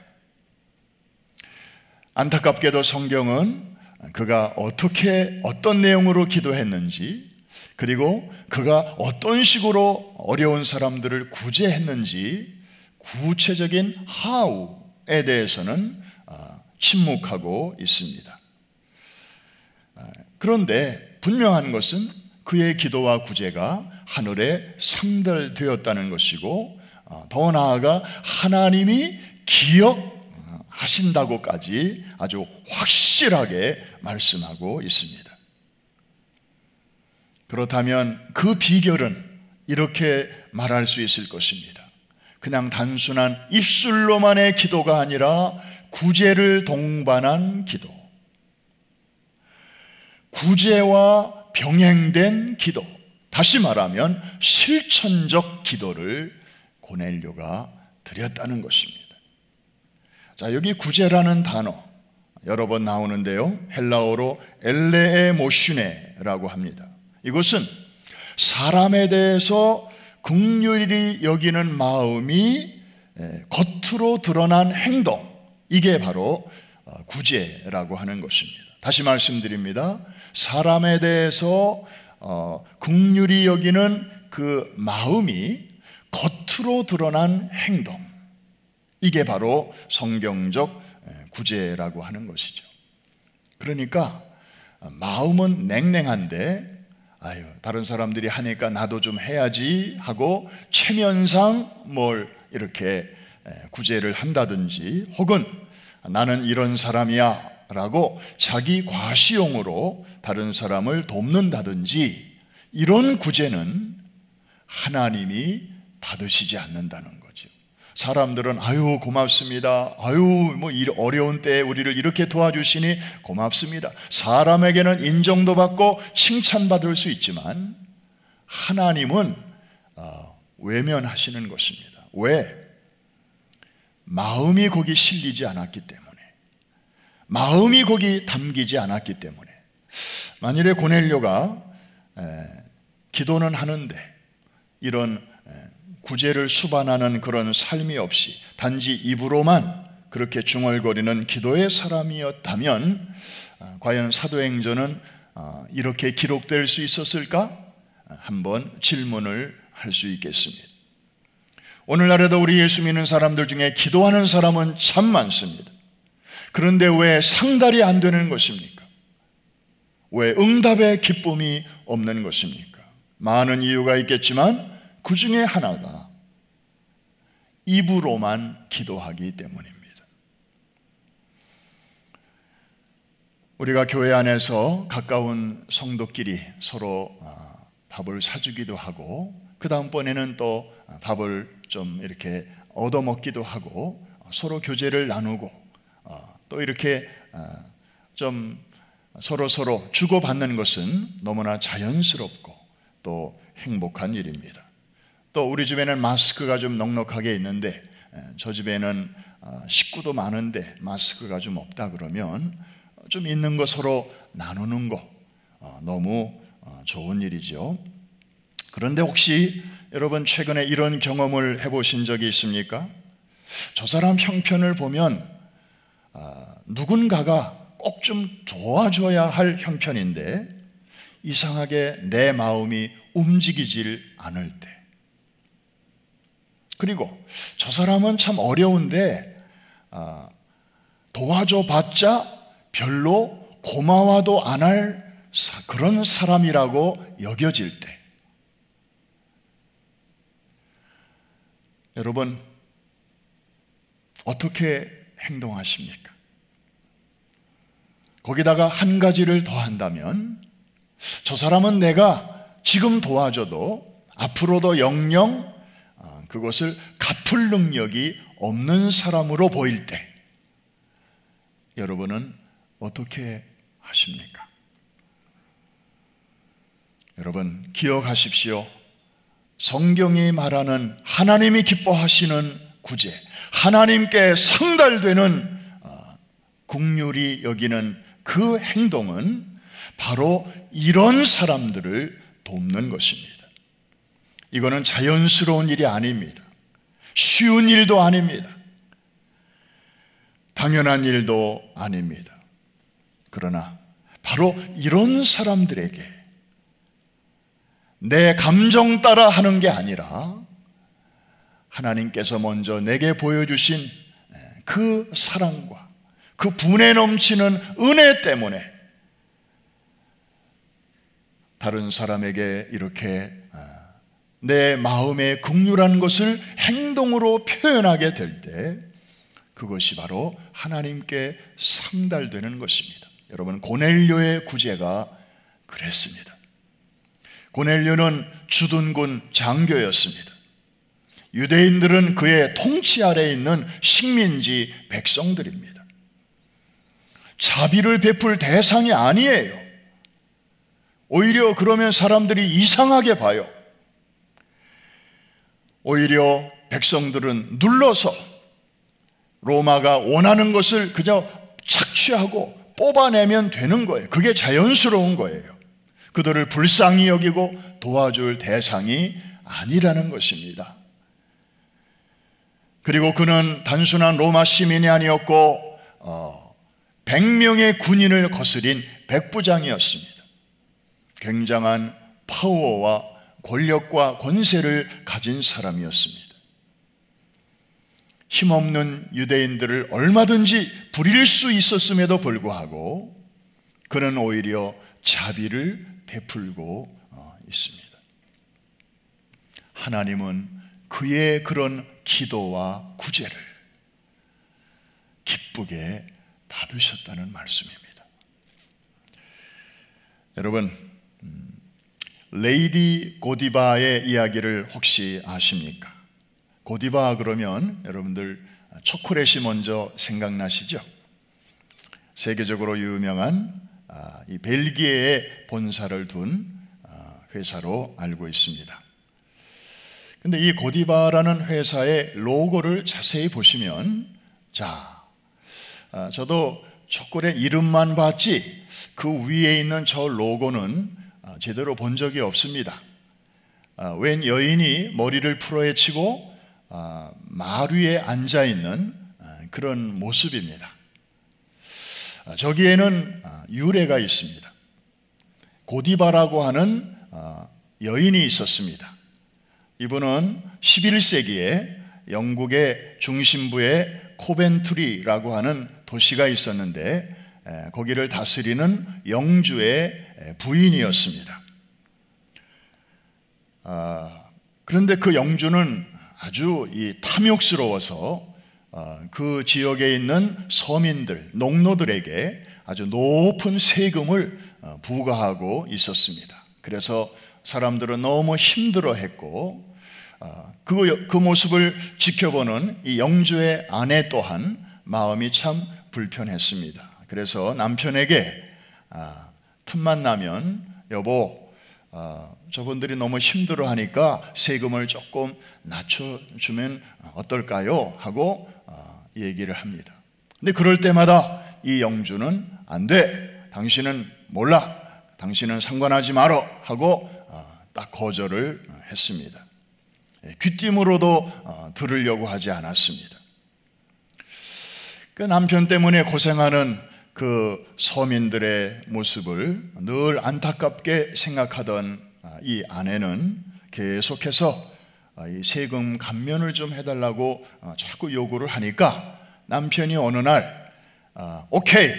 안타깝게도 성경은 그가 어떤 내용으로 기도했는지, 그리고 그가 어떤 식으로 어려운 사람들을 구제했는지 구체적인 how에 대해서는 침묵하고 있습니다. 그런데 분명한 것은 그의 기도와 구제가 하늘에 상달되었다는 것이고, 더 나아가 하나님이 기억하신다고까지 아주 확실하게 말씀하고 있습니다. 그렇다면 그 비결은 이렇게 말할 수 있을 것입니다. 그냥 단순한 입술로만의 기도가 아니라 구제를 동반한 기도, 구제와 병행된 기도, 다시 말하면 실천적 기도를 고넬료가 드렸다는 것입니다. 자, 여기 구제라는 단어 여러 번 나오는데요, 헬라어로 엘레에모슈네라고 합니다. 이것은 사람에 대해서 긍휼히 여기는 마음이 겉으로 드러난 행동, 이게 바로 구제라고 하는 것입니다. 다시 말씀드립니다. 사람에 대해서 긍휼히 여기는 그 마음이 겉으로 드러난 행동, 이게 바로 성경적 구제라고 하는 것이죠. 그러니까 마음은 냉랭한데 다른 사람들이 하니까 나도 좀 해야지 하고 체면상 뭘 이렇게 구제를 한다든지, 혹은 나는 이런 사람이야 라고 자기 과시용으로 다른 사람을 돕는다든지, 이런 구제는 하나님이 받으시지 않는다는 거죠. 사람들은 아유 고맙습니다, 아유 뭐 어려운 때에 우리를 이렇게 도와주시니 고맙습니다, 사람에게는 인정도 받고 칭찬받을 수 있지만 하나님은 외면하시는 것입니다. 왜? 마음이 거기 실리지 않았기 때문에, 마음이 거기 담기지 않았기 때문에. 만일에 고넬료가 기도는 하는데 이런 구제를 수반하는 그런 삶이 없이 단지 입으로만 그렇게 중얼거리는 기도의 사람이었다면 과연 사도행전은 이렇게 기록될 수 있었을까? 한번 질문을 할 수 있겠습니다. 오늘날에도 우리 예수 믿는 사람들 중에 기도하는 사람은 참 많습니다. 그런데 왜 상달이 안 되는 것입니까? 왜 응답의 기쁨이 없는 것입니까? 많은 이유가 있겠지만 그 중에 하나가 입으로만 기도하기 때문입니다. 우리가 교회 안에서 가까운 성도끼리 서로 밥을 사주기도 하고 그 다음번에는 또 밥을 좀 이렇게 얻어먹기도 하고 서로 교제를 나누고 또 이렇게 좀 서로 주고받는 것은 너무나 자연스럽고 또 행복한 일입니다. 또 우리 집에는 마스크가 좀 넉넉하게 있는데 저 집에는 식구도 많은데 마스크가 좀 없다 그러면 좀 있는 거 서로 나누는 거 너무 좋은 일이죠. 그런데 혹시 여러분 최근에 이런 경험을 해보신 적이 있습니까? 저 사람 형편을 보면 누군가가 꼭 좀 도와줘야 할 형편인데 이상하게 내 마음이 움직이질 않을 때, 그리고 저 사람은 참 어려운데 도와줘봤자 별로 고마워도 안 할 그런 사람이라고 여겨질 때, 여러분 어떻게 행동하십니까? 거기다가 한 가지를 더한다면 저 사람은 내가 지금 도와줘도 앞으로도 영영 그것을 갚을 능력이 없는 사람으로 보일 때 여러분은 어떻게 하십니까? 여러분 기억하십시오. 성경이 말하는 하나님이 기뻐하시는 구제, 하나님께 상달되는 긍휼히 여기는 그 행동은 바로 이런 사람들을 돕는 것입니다. 이거는 자연스러운 일이 아닙니다. 쉬운 일도 아닙니다. 당연한 일도 아닙니다. 그러나 바로 이런 사람들에게 내 감정 따라 하는 게 아니라 하나님께서 먼저 내게 보여주신 그 사랑과 그 분에 넘치는 은혜 때문에 다른 사람에게 이렇게 내 마음의 긍휼한 것을 행동으로 표현하게 될 때 그것이 바로 하나님께 상달되는 것입니다. 여러분 고넬료의 구제가 그랬습니다. 고넬료는 주둔군 장교였습니다. 유대인들은 그의 통치 아래에 있는 식민지 백성들입니다. 자비를 베풀 대상이 아니에요. 오히려 그러면 사람들이 이상하게 봐요. 오히려 백성들은 눌러서 로마가 원하는 것을 그저 착취하고 뽑아내면 되는 거예요. 그게 자연스러운 거예요. 그들을 불쌍히 여기고 도와줄 대상이 아니라는 것입니다. 그리고 그는 단순한 로마 시민이 아니었고 100명의 군인을 거스린 백부장이었습니다. 굉장한 파워와 권력과 권세를 가진 사람이었습니다. 힘없는 유대인들을 얼마든지 부릴 수 있었음에도 불구하고 그는 오히려 자비를 베풀고 있습니다. 하나님은 그의 그런 기도와 구제를 기쁘게 받으셨다는 말씀입니다. 여러분, 레이디 고디바의 이야기를 혹시 아십니까? 고디바 그러면 여러분들 초콜릿이 먼저 생각나시죠? 세계적으로 유명한 이 벨기에에 본사를 둔 회사로 알고 있습니다. 근데 이 고디바라는 회사의 로고를 자세히 보시면 저도 초콜릿 이름만 봤지 그 위에 있는 저 로고는 제대로 본 적이 없습니다. 웬 여인이 머리를 풀어헤치고 말 위에 앉아있는 그런 모습입니다. 저기에는 유래가 있습니다. 고디바라고 하는 여인이 있었습니다. 이분은 11세기에 영국의 중심부에 코벤트리라고 하는 도시가 있었는데 거기를 다스리는 영주의 부인이었습니다. 그런데 그 영주는 아주 탐욕스러워서 그 지역에 있는 서민들, 농노들에게 아주 높은 세금을 부과하고 있었습니다. 그래서 사람들은 너무 힘들어했고 그 모습을 지켜보는 이 영주의 아내 또한 마음이 참 불편했습니다. 그래서 남편에게 틈만 나면 여보, 저분들이 너무 힘들어하니까 세금을 조금 낮춰주면 어떨까요? 하고 얘기를 합니다. 근데 그럴 때마다 이 영주는 안 돼, 당신은 몰라, 당신은 상관하지 말어 하고 딱 거절을 했습니다. 귀띔으로도 들으려고 하지 않았습니다. 그 남편 때문에 고생하는 그 서민들의 모습을 늘 안타깝게 생각하던 이 아내는 계속해서 이 세금 감면을 좀 해달라고 자꾸 요구를 하니까 남편이 어느 날 오케이,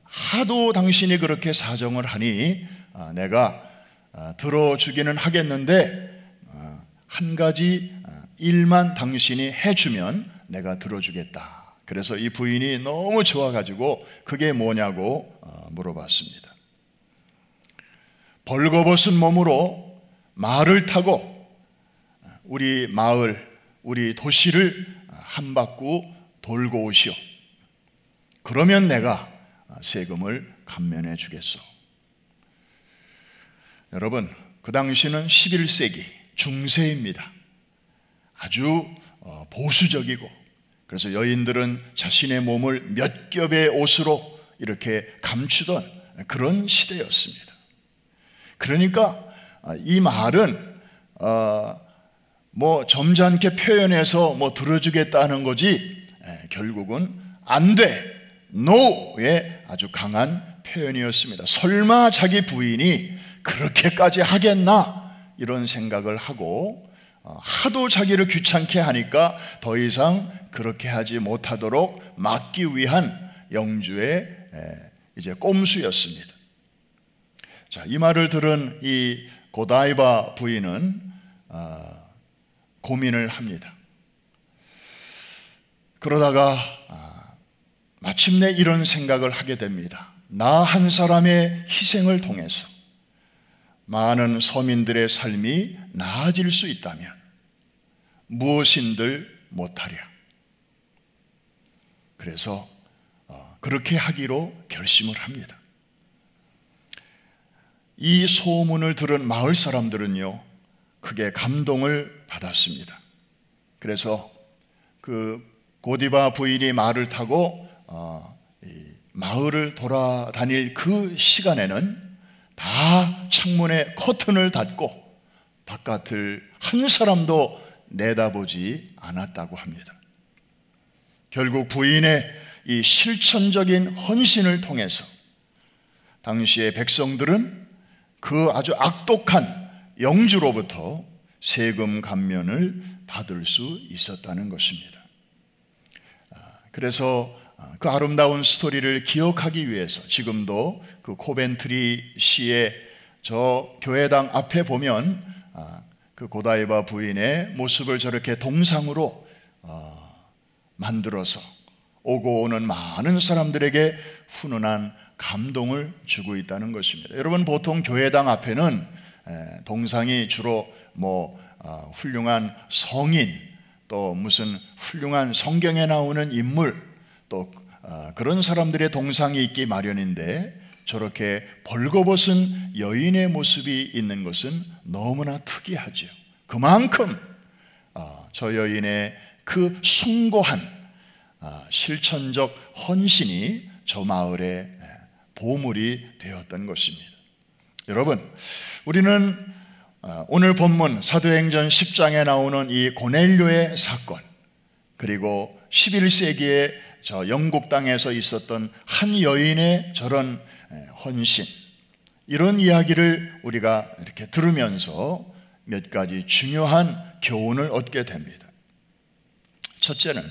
하도 당신이 그렇게 사정을 하니 내가 들어주기는 하겠는데 한 가지 일만 당신이 해주면 내가 들어주겠다. 그래서 이 부인이 너무 좋아가지고 그게 뭐냐고 물어봤습니다. 벌거벗은 몸으로 말을 타고 우리 마을, 우리 도시를 한 바퀴 돌고 오시오. 그러면 내가 세금을 감면해 주겠소. 여러분, 그 당시는 11세기 중세입니다. 아주 보수적이고, 그래서 여인들은 자신의 몸을 몇 겹의 옷으로 이렇게 감추던 그런 시대였습니다. 그러니까 이 말은 뭐 점잖게 표현해서 뭐 들어주겠다는 거지 결국은 안 돼, no의 아주 강한 표현이었습니다. 설마 자기 부인이 그렇게까지 하겠나 이런 생각을 하고 하도 자기를 귀찮게 하니까 더 이상 그렇게 하지 못하도록 막기 위한 영주의 이제 꼼수였습니다. 자, 이 말을 들은 이 고다이바 부인은 고민을 합니다. 그러다가 마침내 이런 생각을 하게 됩니다. 나 한 사람의 희생을 통해서 많은 서민들의 삶이 나아질 수 있다면 무엇인들 못하랴. 그래서 그렇게 하기로 결심을 합니다. 이 소문을 들은 마을 사람들은요, 크게 감동을 받았습니다. 그래서 그 고디바 부인이 말을 타고 마을을 돌아다닐 그 시간에는 다 창문에 커튼을 닫고 바깥을 한 사람도 내다보지 않았다고 합니다. 결국 부인의 이 실천적인 헌신을 통해서 당시의 백성들은 그 아주 악독한 영주로부터 세금 감면을 받을 수 있었다는 것입니다. 그래서 그 아름다운 스토리를 기억하기 위해서 지금도 그 코벤트리 시의 저 교회당 앞에 보면 그 고다이바 부인의 모습을 저렇게 동상으로 만들어서 오고 오는 많은 사람들에게 훈훈한 감동을 주고 있다는 것입니다. 여러분, 보통 교회당 앞에는 동상이 주로 훌륭한 성인, 또 무슨 훌륭한 성경에 나오는 인물, 또 그런 사람들의 동상이 있기 마련인데 저렇게 벌거벗은 여인의 모습이 있는 것은 너무나 특이하죠. 그만큼 저 여인의 그 숭고한 실천적 헌신이 저 마을의 보물이 되었던 것입니다. 여러분, 우리는 오늘 본문 사도행전 10장에 나오는 이 고넬료의 사건, 그리고 11세기에 저 영국 땅에서 있었던 한 여인의 저런 헌신, 이런 이야기를 우리가 이렇게 들으면서 몇 가지 중요한 교훈을 얻게 됩니다. 첫째는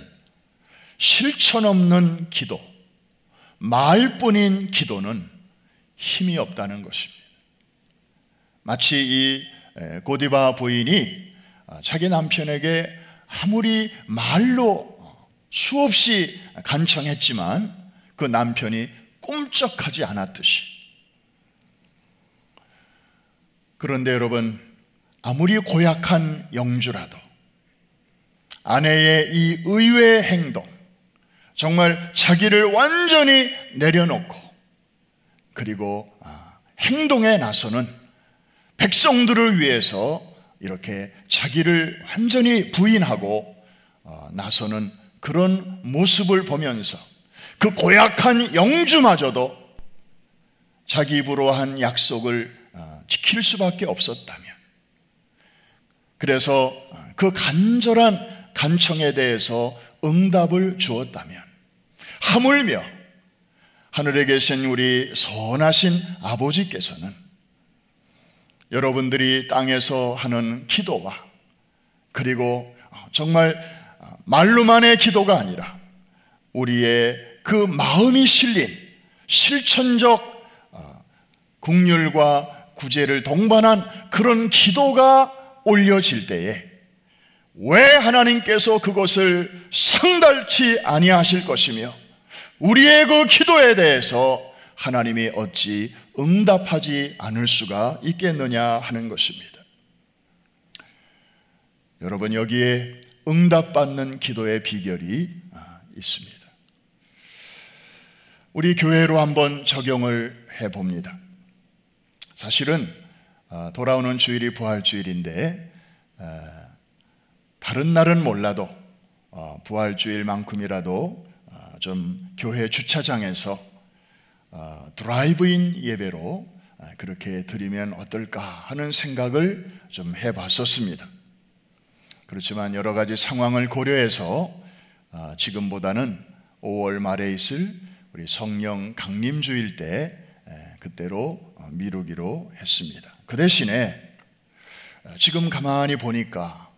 실천 없는 기도, 말뿐인 기도는 힘이 없다는 것입니다. 마치 이 고디바 부인이 자기 남편에게 아무리 말로 수없이 간청했지만 그 남편이 꿈쩍하지 않았듯이, 그런데 여러분, 아무리 고약한 영주라도 아내의 이 의외의 행동, 정말 자기를 완전히 내려놓고 그리고 행동에 나서는, 백성들을 위해서 이렇게 자기를 완전히 부인하고 나서는 그런 모습을 보면서 그 고약한 영주마저도 자기 입으로 한 약속을 지킬 수밖에 없었다면, 그래서 그 간절한 간청에 대해서 응답을 주었다면, 하물며 하늘에 계신 우리 선하신 아버지께서는 여러분들이 땅에서 하는 기도와, 그리고 정말 말로만의 기도가 아니라 우리의 그 마음이 실린 실천적 긍휼과 구제를 동반한 그런 기도가 올려질 때에 왜 하나님께서 그것을 상달치 아니하실 것이며 우리의 그 기도에 대해서 하나님이 어찌 응답하지 않을 수가 있겠느냐 하는 것입니다. 여러분, 여기에 응답받는 기도의 비결이 있습니다. 우리 교회로 한번 적용을 해봅니다. 사실은 돌아오는 주일이 부활주일인데 다른 날은 몰라도 부활주일만큼이라도 좀 교회 주차장에서 드라이브인 예배로 그렇게 드리면 어떨까 하는 생각을 좀 해봤었습니다. 그렇지만 여러 가지 상황을 고려해서 지금보다는 5월 말에 있을 우리 성령 강림주일 때 그때로 미루기로 했습니다. 그 대신에 지금 가만히 보니까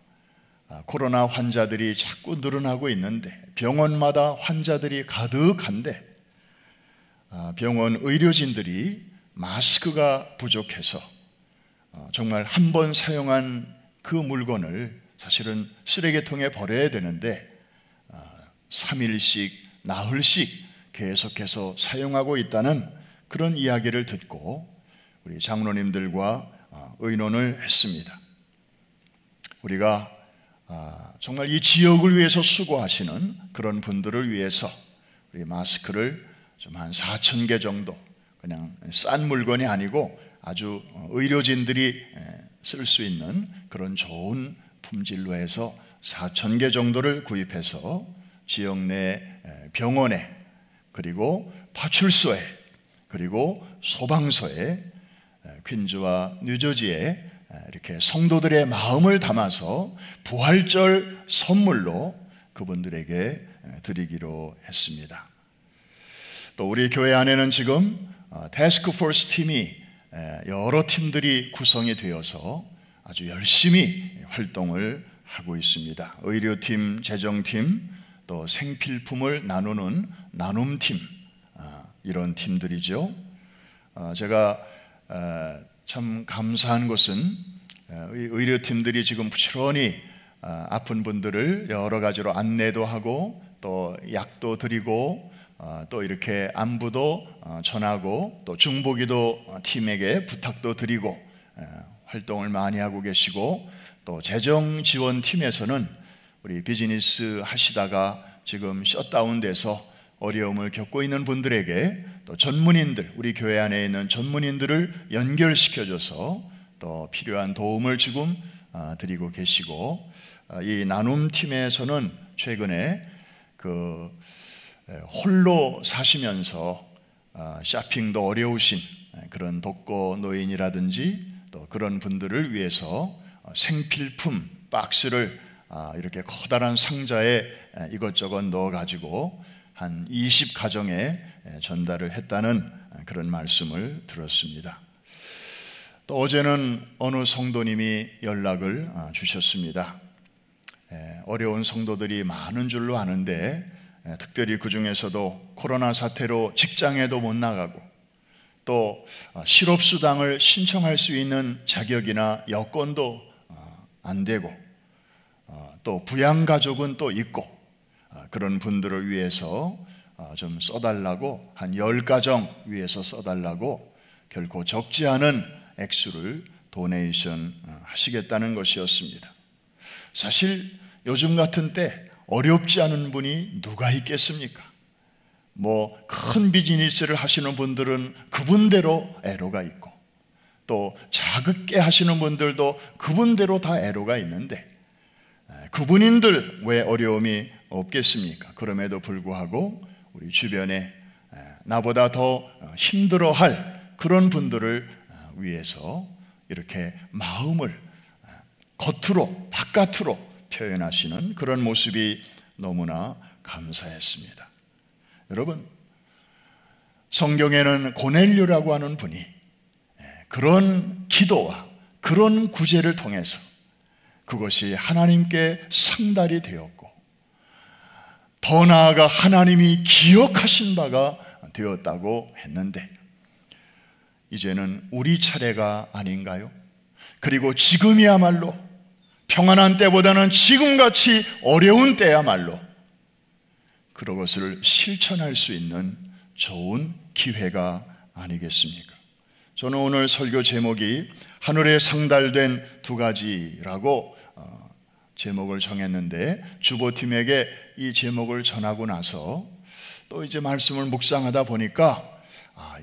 코로나 환자들이 자꾸 늘어나고 있는데, 병원마다 환자들이 가득한데 병원 의료진들이 마스크가 부족해서 정말 한 번 사용한 그 물건을 사실은 쓰레기통에 버려야 되는데 3일씩 나흘씩 계속해서 사용하고 있다는 그런 이야기를 듣고 우리 장로님들과 의논을 했습니다. 우리가 정말 이 지역을 위해서 수고하시는 그런 분들을 위해서 우리 마스크를 좀 한 4,000개 정도, 그냥 싼 물건이 아니고 아주 의료진들이 쓸 수 있는 그런 좋은 품질로 해서 4,000개 정도를 구입해서 지역 내 병원에, 그리고 파출소에, 그리고 소방서에, 퀸즈와 뉴저지에 이렇게 성도들의 마음을 담아서 부활절 선물로 그분들에게 드리기로 했습니다. 또 우리 교회 안에는 지금 태스크포스 팀이 여러 팀들이 구성이 되어서 아주 열심히 활동을 하고 있습니다. 의료팀, 재정팀, 또 생필품을 나누는 나눔팀, 이런 팀들이죠. 제가 참 감사한 것은 의료팀들이 지금 부지런히 아픈 분들을 여러 가지로 안내도 하고 또 약도 드리고 또 이렇게 안부도 전하고 또 중보기도 팀에게 부탁도 드리고 활동을 많이 하고 계시고, 또 재정지원팀에서는 우리 비즈니스 하시다가 지금 셧다운돼서 어려움을 겪고 있는 분들에게 또 전문인들, 우리 교회 안에 있는 전문인들을 연결시켜줘서 또 필요한 도움을 지금 드리고 계시고, 이 나눔팀에서는 최근에 그 홀로 사시면서 쇼핑도 어려우신 그런 독거 노인이라든지 또 그런 분들을 위해서 생필품 박스를 이렇게 커다란 상자에 이것저것 넣어가지고 한 20가정에 전달을 했다는 그런 말씀을 들었습니다. 또 어제는 어느 성도님이 연락을 주셨습니다. 어려운 성도들이 많은 줄로 아는데 특별히 그 중에서도 코로나 사태로 직장에도 못 나가고 또 실업수당을 신청할 수 있는 자격이나 여건도 안 되고 또 부양가족은 또 있고 그런 분들을 위해서 좀 써달라고 한 10가정 위해서 써달라고 결코 적지 않은 액수를 도네이션 하시겠다는 것이었습니다. 사실 요즘 같은 때 어렵지 않은 분이 누가 있겠습니까? 뭐 큰 비즈니스를 하시는 분들은 그분대로 애로가 있고 또 작게 하시는 분들도 그분대로 다 애로가 있는데 그분인들 왜 어려움이 없겠습니까? 그럼에도 불구하고 우리 주변에 나보다 더 힘들어할 그런 분들을 위해서 이렇게 마음을 겉으로 바깥으로 표현하시는 그런 모습이 너무나 감사했습니다. 여러분, 성경에는 고넬료라고 하는 분이 그런 기도와 그런 구제를 통해서 그것이 하나님께 상달이 되었고 더 나아가 하나님이 기억하신 바가 되었다고 했는데 이제는 우리 차례가 아닌가요? 그리고 지금이야말로 평안한 때보다는 지금같이 어려운 때야말로 그것을 실천할 수 있는 좋은 기회가 아니겠습니까? 저는 오늘 설교 제목이 하늘에 상달된 두 가지라고 제목을 정했는데 주보팀에게 이 제목을 전하고 나서 또 이제 말씀을 묵상하다 보니까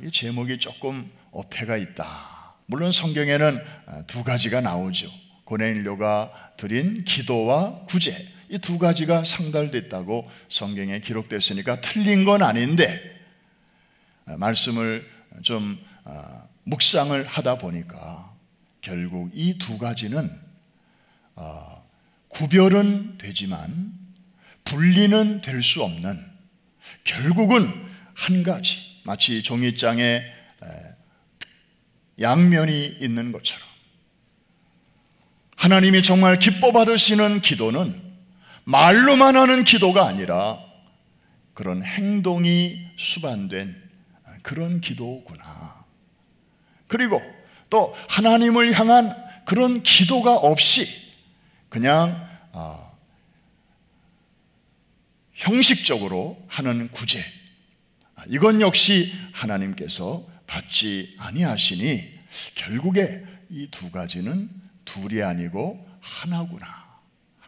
이 제목이 조금 어폐가 있다. 물론 성경에는 두 가지가 나오죠. 고넬료가 드린 기도와 구제, 이 두 가지가 상달됐다고 성경에 기록됐으니까 틀린 건 아닌데 말씀을 좀 묵상을 하다 보니까 결국 이 두 가지는 구별은 되지만 분리는 될 수 없는 결국은 한 가지, 마치 종이장에 양면이 있는 것처럼 하나님이 정말 기뻐 받으시는 기도는 말로만 하는 기도가 아니라 그런 행동이 수반된 그런 기도구나. 그리고 또 하나님을 향한 그런 기도가 없이 그냥 형식적으로 하는 구제, 이건 역시 하나님께서 받지 아니하시니 결국에 이 두 가지는 둘이 아니고 하나구나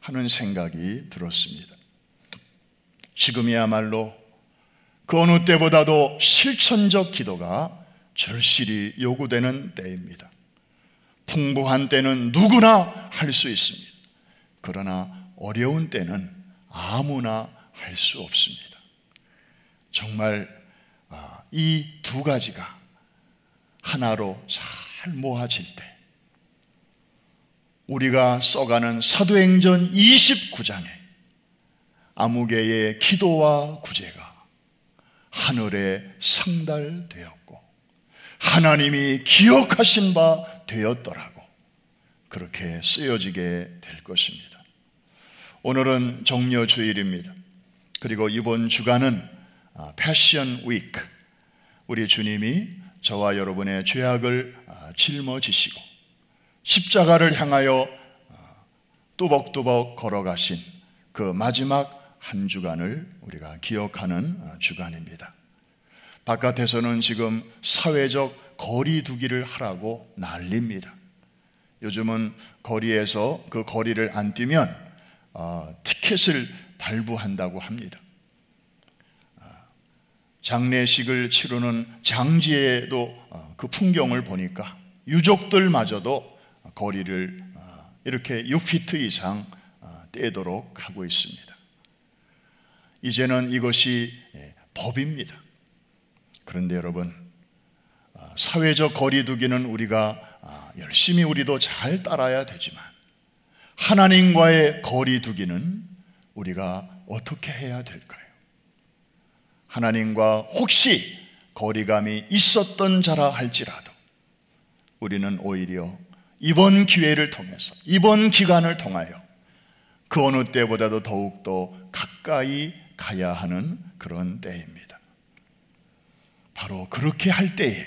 하는 생각이 들었습니다. 지금이야말로 그 어느 때보다도 실천적 기도가 절실히 요구되는 때입니다. 풍부한 때는 누구나 할 수 있습니다. 그러나 어려운 때는 아무나 할 수 없습니다. 정말 이 두 가지가 하나로 잘 모아질 때 우리가 써가는 사도행전 29장에 아무개의 기도와 구제가 하늘에 상달되었고 하나님이 기억하신 바 되었더라고 그렇게 쓰여지게 될 것입니다. 오늘은 정묘주일입니다. 그리고 이번 주간은 패션 위크, 우리 주님이 저와 여러분의 죄악을 짊어지시고 십자가를 향하여 뚜벅뚜벅 걸어가신 그 마지막 한 주간을 우리가 기억하는 주간입니다. 바깥에서는 지금 사회적 거리 두기를 하라고 난립니다. 요즘은 거리에서 그 거리를 안 뛰면 티켓을 발부한다고 합니다. 장례식을 치르는 장지에도 그 풍경을 보니까 유족들마저도 거리를 이렇게 6피트 이상 떼도록 하고 있습니다. 이제는 이것이 법입니다. 그런데 여러분, 사회적 거리두기는 우리가 열심히 우리도 잘 따라야 되지만 하나님과의 거리두기는 우리가 어떻게 해야 될까요? 하나님과 혹시 거리감이 있었던 자라 할지라도 우리는 오히려 이번 기회를 통해서, 이번 기간을 통하여 그 어느 때보다도 더욱더 가까이 가야 하는 그런 때입니다. 바로 그렇게 할 때에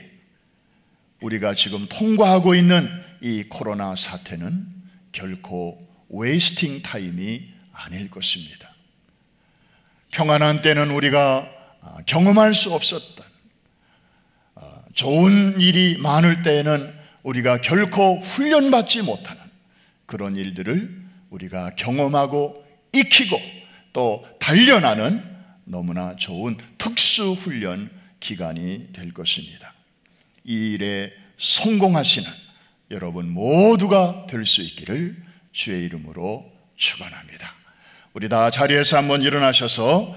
우리가 지금 통과하고 있는 이 코로나 사태는 결코 웨이스팅 타임이 아닐 것입니다. 평안한 때는 우리가 경험할 수 없었던 좋은 일이 많을 때에는 우리가 결코 훈련받지 못하는 그런 일들을 우리가 경험하고 익히고 또 단련하는 너무나 좋은 특수훈련 기간이 될 것입니다. 이 일에 성공하시는 여러분 모두가 될 수 있기를 주의 이름으로 축원합니다. 우리 다 자리에서 한번 일어나셔서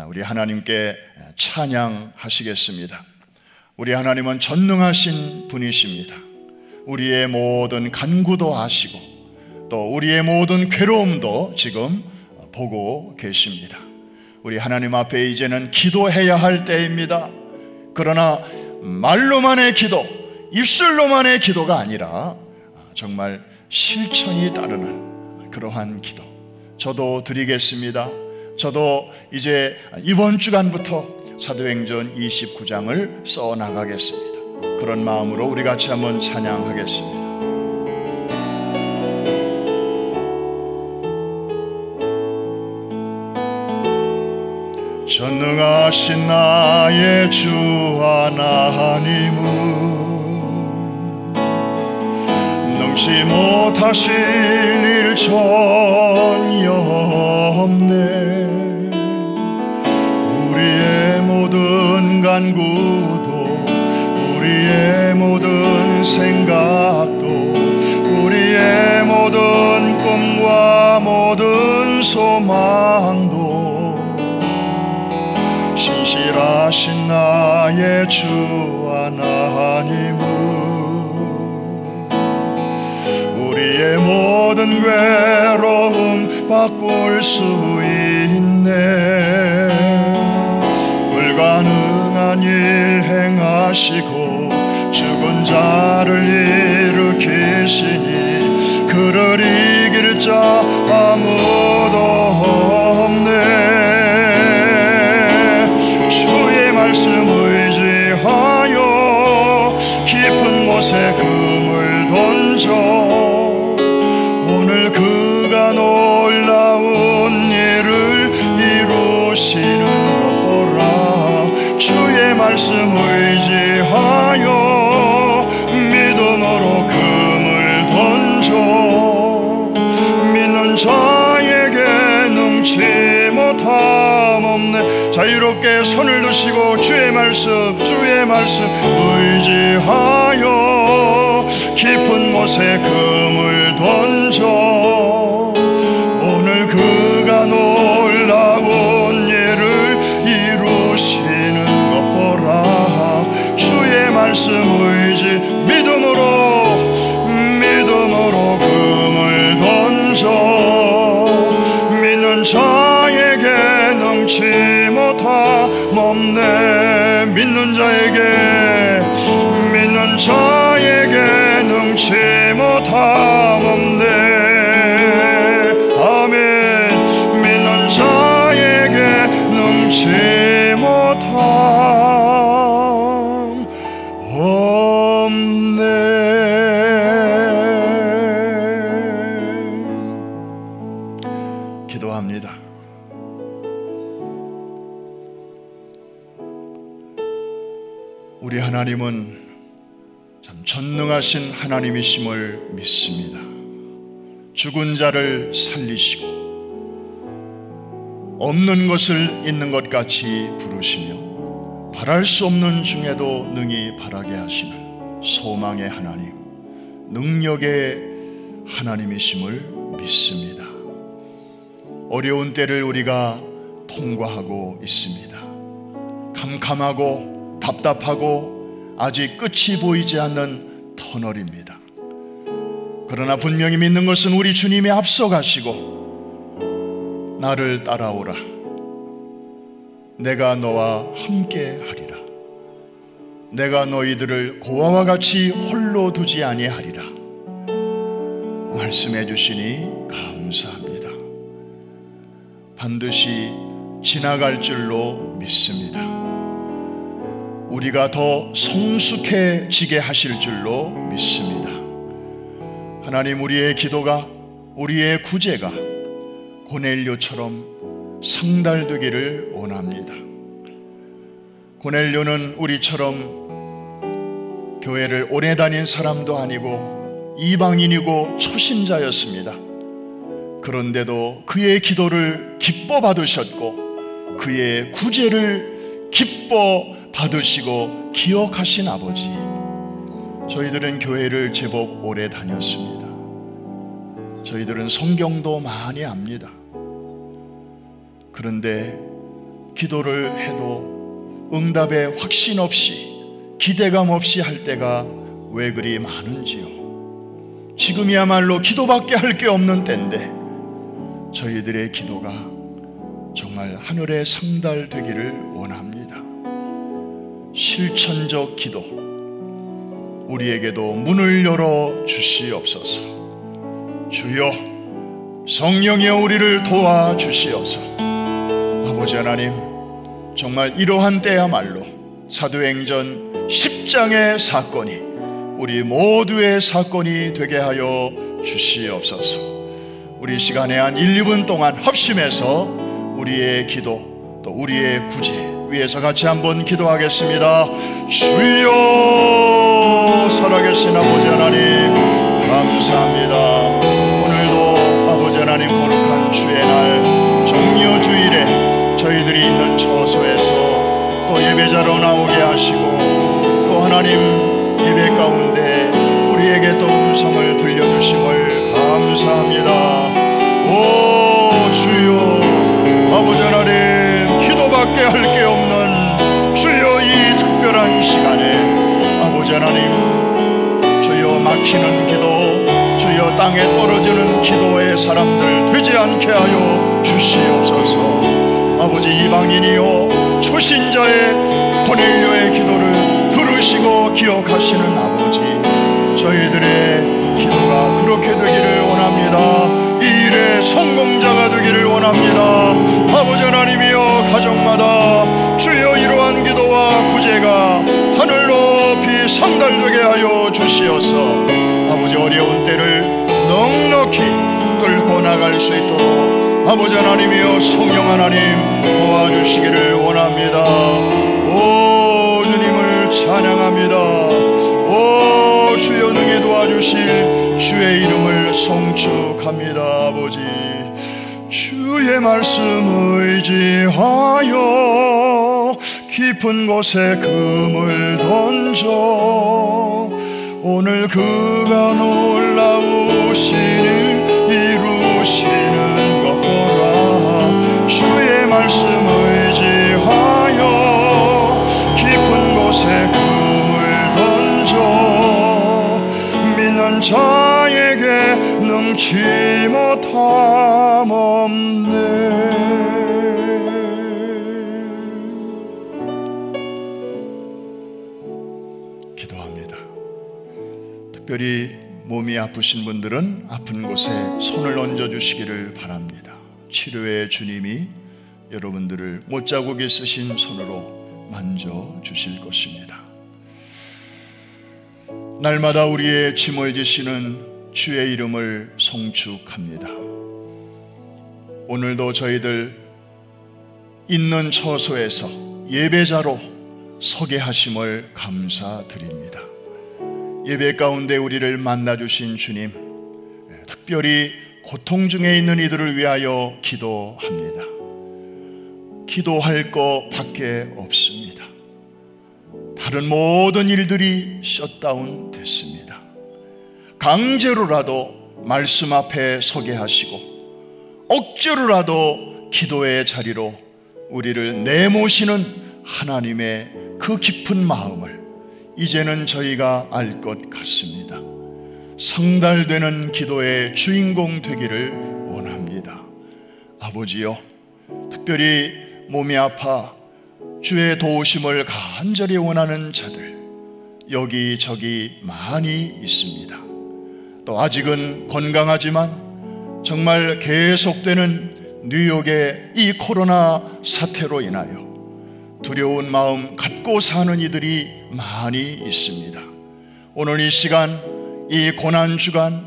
우리 하나님께 찬양하시겠습니다. 우리 하나님은 전능하신 분이십니다. 우리의 모든 간구도 아시고 또 우리의 모든 괴로움도 지금 보고 계십니다. 우리 하나님 앞에 이제는 기도해야 할 때입니다. 그러나 말로만의 기도, 입술로만의 기도가 아니라 정말 실천이 따르는 그러한 기도 저도 드리겠습니다. 저도 이제 이번 주간부터 사도행전 29장을 써나가겠습니다. 그런 마음으로 우리 같이 한번 찬양하겠습니다. 전능하신 나의 주 하나님은 능치 못하실 일 전혀 없네. 우리의 모든 간구도 우리의 모든 생각도 우리의 모든 꿈과 모든 소망도 신실하신 나의 주 하나님은 우리의 모든 괴로움 바꿀 수 있네. 불가능한 일 행하시고 죽은 자를 일으키시니 그를 이길 자 아무도 없네. 말씀 의지하여 깊은 곳에 금을 던져 오늘 그가 놀라운 일을 이루시는 것 보라. 주의 말씀 의지하여 믿음으로 금을 던져 믿는 자에게 능치 못함 없네. 자유롭게 손을 드시고 주의 말씀 의지하여 깊은 곳에 금을 던져 오늘 그가 놀라운 일을 이루시는 것 보라. 주의 말씀 의지 믿음으로 금을 던져 믿는 자에게 능치 못함 없네. 믿는 자에게 능치 못함 없네. 아멘. 믿는 자에게 능치 못함 없네. 기도합니다. 우리 하나님은 참 전능하신 하나님이심을 믿습니다. 죽은 자를 살리시고 없는 것을 있는 것 같이 부르시며 바랄 수 없는 중에도 능히 바라게 하시는 소망의 하나님, 능력의 하나님이심을 믿습니다. 어려운 때를 우리가 통과하고 있습니다. 캄캄하고 답답하고 아직 끝이 보이지 않는 터널입니다. 그러나 분명히 믿는 것은 우리 주님이 앞서가시고 나를 따라오라. 내가 너와 함께 하리라. 내가 너희들을 고아와 같이 홀로 두지 아니하리라. 말씀해 주시니 감사합니다. 반드시 지나갈 줄로 믿습니다. 우리가 더 성숙해지게 하실 줄로 믿습니다. 하나님, 우리의 기도가, 우리의 구제가 고넬료처럼 상달되기를 원합니다. 고넬료는 우리처럼 교회를 오래 다닌 사람도 아니고 이방인이고 초신자였습니다. 그런데도 그의 기도를 기뻐 받으셨고 그의 구제를 기뻐 받으시고 기억하신 아버지. 저희들은 교회를 제법 오래 다녔습니다. 저희들은 성경도 많이 압니다. 그런데 기도를 해도 응답에 확신 없이, 기대감 없이 할 때가 왜 그리 많은지요. 지금이야말로 기도밖에 할 게 없는 때인데 저희들의 기도가 정말 하늘에 상달되기를 원합니다. 실천적 기도, 우리에게도 문을 열어 주시옵소서. 주여, 성령이여 우리를 도와주시옵소서. 아버지 하나님, 정말 이러한 때야말로 사도행전 10장의 사건이 우리 모두의 사건이 되게 하여 주시옵소서. 우리 시간에 한 1, 2분 동안 합심해서 우리의 기도, 또 우리의 구제 위해서 같이 한번 기도하겠습니다. 주여, 살아계신 아버지 하나님, 감사합니다. 오늘도 아버지 하나님 거룩한 주의 날 정여주일에 저희들이 있는 처소에서 또 예배자로 나오게 하시고, 또 하나님 예배 가운데 우리에게 또 음성을 들려주심을 감사합니다. 오 주여, 아버지 하나님, 기도밖에 할 게 없는 주여, 이 특별한 시간에 아버지 하나님, 주여 막히는 기도, 주여 땅에 떨어지는 기도의 사람들 되지 않게 하여 주시옵소서. 아버지, 이방인이요 초신자의 고넬료의 기도를 들으시고 기억하시는 아버지, 저희들의 기도가 그렇게 되기를 원합니다. 이 일의 성공자가 되기를 원합니다. 아버지 하나님이여, 가정마다 주여 이러한 기도와 구제가 하늘 높이 상달되게 하여 주시어서 아버지, 어려운 때를 넉넉히 뚫고 나갈 수 있도록 아버지 하나님이여, 성령 하나님 도와주시기를 원합니다. 오 주님을 찬양합니다. 오 주여, 능히 도와주실 주의 이름을 송축합니다. 아버지, 주의 말씀 의지하여 깊은 곳에 금을 던져 오늘 그가 놀라우신 일 이루시는 것 보라. 주의 말씀 의지하여 깊은 곳에 금을 던져 믿는 자에게 능치 못함 없네. 기도합니다. 특별히 몸이 아프신 분들은 아픈 곳에 손을 얹어 주시기를 바랍니다. 치료의 주님이 여러분들을 못자국이 쓰신 손으로 만져 주실 것입니다. 날마다 우리의 짐을 지시는 주의 이름을 송축합니다. 오늘도 저희들 있는 처소에서 예배자로 서게 하심을 감사드립니다. 예배 가운데 우리를 만나주신 주님, 특별히 고통 중에 있는 이들을 위하여 기도합니다. 기도할 것 밖에 없습니다. 다른 모든 일들이 셧다운 됐습니다. 강제로라도 말씀 앞에 서게 하시고 억지로라도 기도의 자리로 우리를 내모시는 하나님의 그 깊은 마음을 이제는 저희가 알 것 같습니다. 상달되는 기도의 주인공 되기를 원합니다. 아버지여, 특별히 몸이 아파 주의 도우심을 간절히 원하는 자들 여기저기 많이 있습니다. 또 아직은 건강하지만 정말 계속되는 뉴욕의 이 코로나 사태로 인하여 두려운 마음 갖고 사는 이들이 많이 있습니다. 오늘 이 시간, 이 고난주간,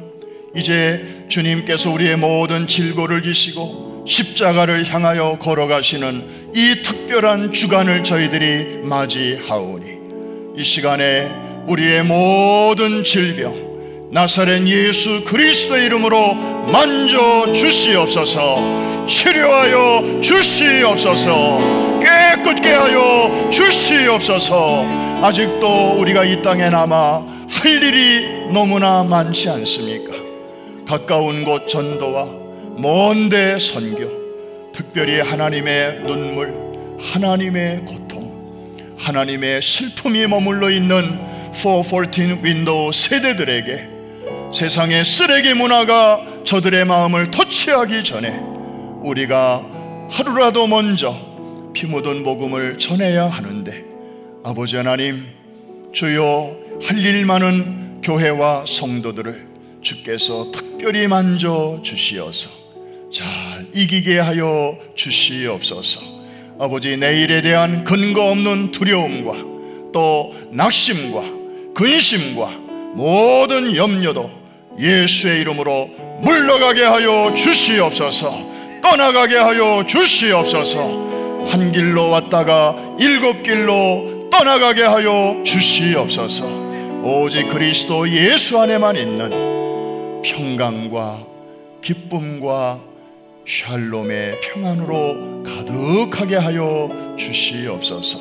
이제 주님께서 우리의 모든 질고를 지시고 십자가를 향하여 걸어가시는 이 특별한 주간을 저희들이 맞이하오니, 이 시간에 우리의 모든 질병 나사렛 예수 그리스도의 이름으로 만져 주시옵소서. 치료하여 주시옵소서. 깨끗게 하여 주시옵소서. 아직도 우리가 이 땅에 남아 할 일이 너무나 많지 않습니까? 가까운 곳 전도와 먼데 선교, 특별히 하나님의 눈물, 하나님의 고통, 하나님의 슬픔이 머물러 있는 414 윈도우 세대들에게 세상의 쓰레기 문화가 저들의 마음을 터치하기 전에 우리가 하루라도 먼저 피 묻은 복음을 전해야 하는데, 아버지 하나님, 주여 할 일 많은 교회와 성도들을 주께서 특별히 만져 주시어서 잘 이기게 하여 주시옵소서. 아버지, 내일에 대한 근거 없는 두려움과 또 낙심과 근심과 모든 염려도 예수의 이름으로 물러가게 하여 주시옵소서. 떠나가게 하여 주시옵소서. 한 길로 왔다가 7길로 떠나가게 하여 주시옵소서. 오직 그리스도 예수 안에만 있는 평강과 기쁨과 샬롬의 평안으로 가득하게 하여 주시옵소서.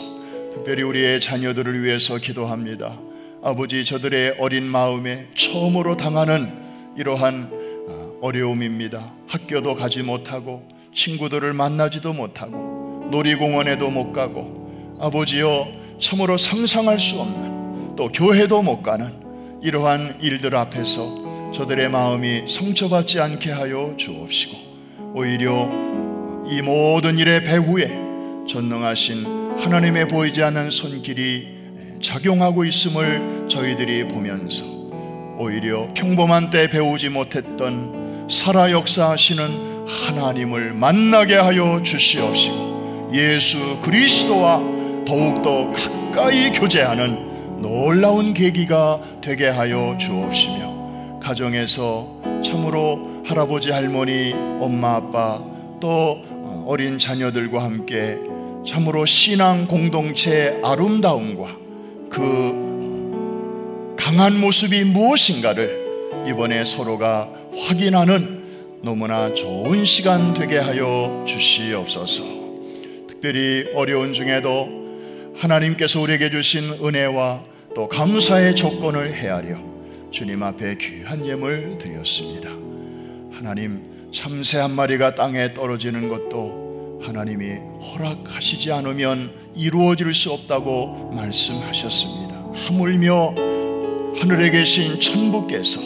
특별히 우리의 자녀들을 위해서 기도합니다. 아버지, 저들의 어린 마음에 처음으로 당하는 이러한 어려움입니다. 학교도 가지 못하고 친구들을 만나지도 못하고 놀이공원에도 못 가고, 아버지여, 참으로 상상할 수 없는, 또 교회도 못 가는 이러한 일들 앞에서 저들의 마음이 상처받지 않게 하여 주옵시고, 오히려 이 모든 일의 배후에 전능하신 하나님의 보이지 않는 손길이 작용하고 있음을 저희들이 보면서 오히려 평범한 때 배우지 못했던 살아 역사하시는 하나님을 만나게 하여 주시옵시고, 예수 그리스도와 더욱더 가까이 교제하는 놀라운 계기가 되게 하여 주옵시며, 가정에서 참으로 할아버지, 할머니, 엄마, 아빠, 또 어린 자녀들과 함께 참으로 신앙 공동체의 아름다움과 그 강한 모습이 무엇인가를 이번에 서로가 확인하는 너무나 좋은 시간 되게 하여 주시옵소서. 특별히 어려운 중에도 하나님께서 우리에게 주신 은혜와 또 감사의 조건을 헤아려 주님 앞에 귀한 예물 드렸습니다. 하나님, 참새 한 마리가 땅에 떨어지는 것도 하나님이 허락하시지 않으면 이루어질 수 없다고 말씀하셨습니다. 하물며 하늘에 계신 천부께서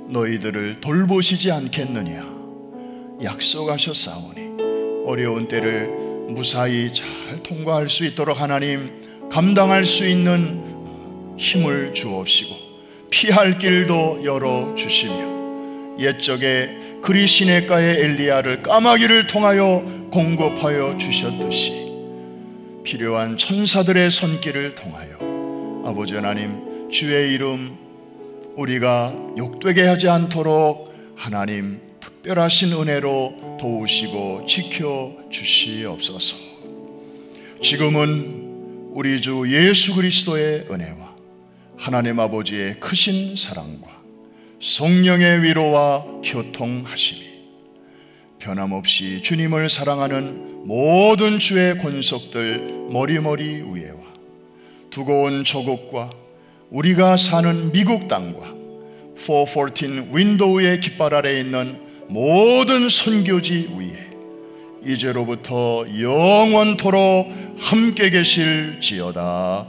너희들을 돌보시지 않겠느냐 약속하셨사오니, 어려운 때를 무사히 잘 통과할 수 있도록 하나님 감당할 수 있는 힘을 주옵시고, 피할 길도 열어주시며, 옛적에 그리 시냇가의 엘리야를 까마귀를 통하여 공급하여 주셨듯이 필요한 천사들의 손길을 통하여 아버지 하나님, 주의 이름 우리가 욕되게 하지 않도록 하나님 특별하신 은혜로 도우시고 지켜주시옵소서. 지금은 우리 주 예수 그리스도의 은혜와 하나님 아버지의 크신 사랑과 성령의 위로와 교통하심이 변함없이 주님을 사랑하는 모든 주의 권속들 머리머리 위에와 두고 온 조국과 우리가 사는 미국 땅과 414 윈도우의 깃발 아래 있는 모든 선교지 위에 이제로부터 영원토록 함께 계실지어다.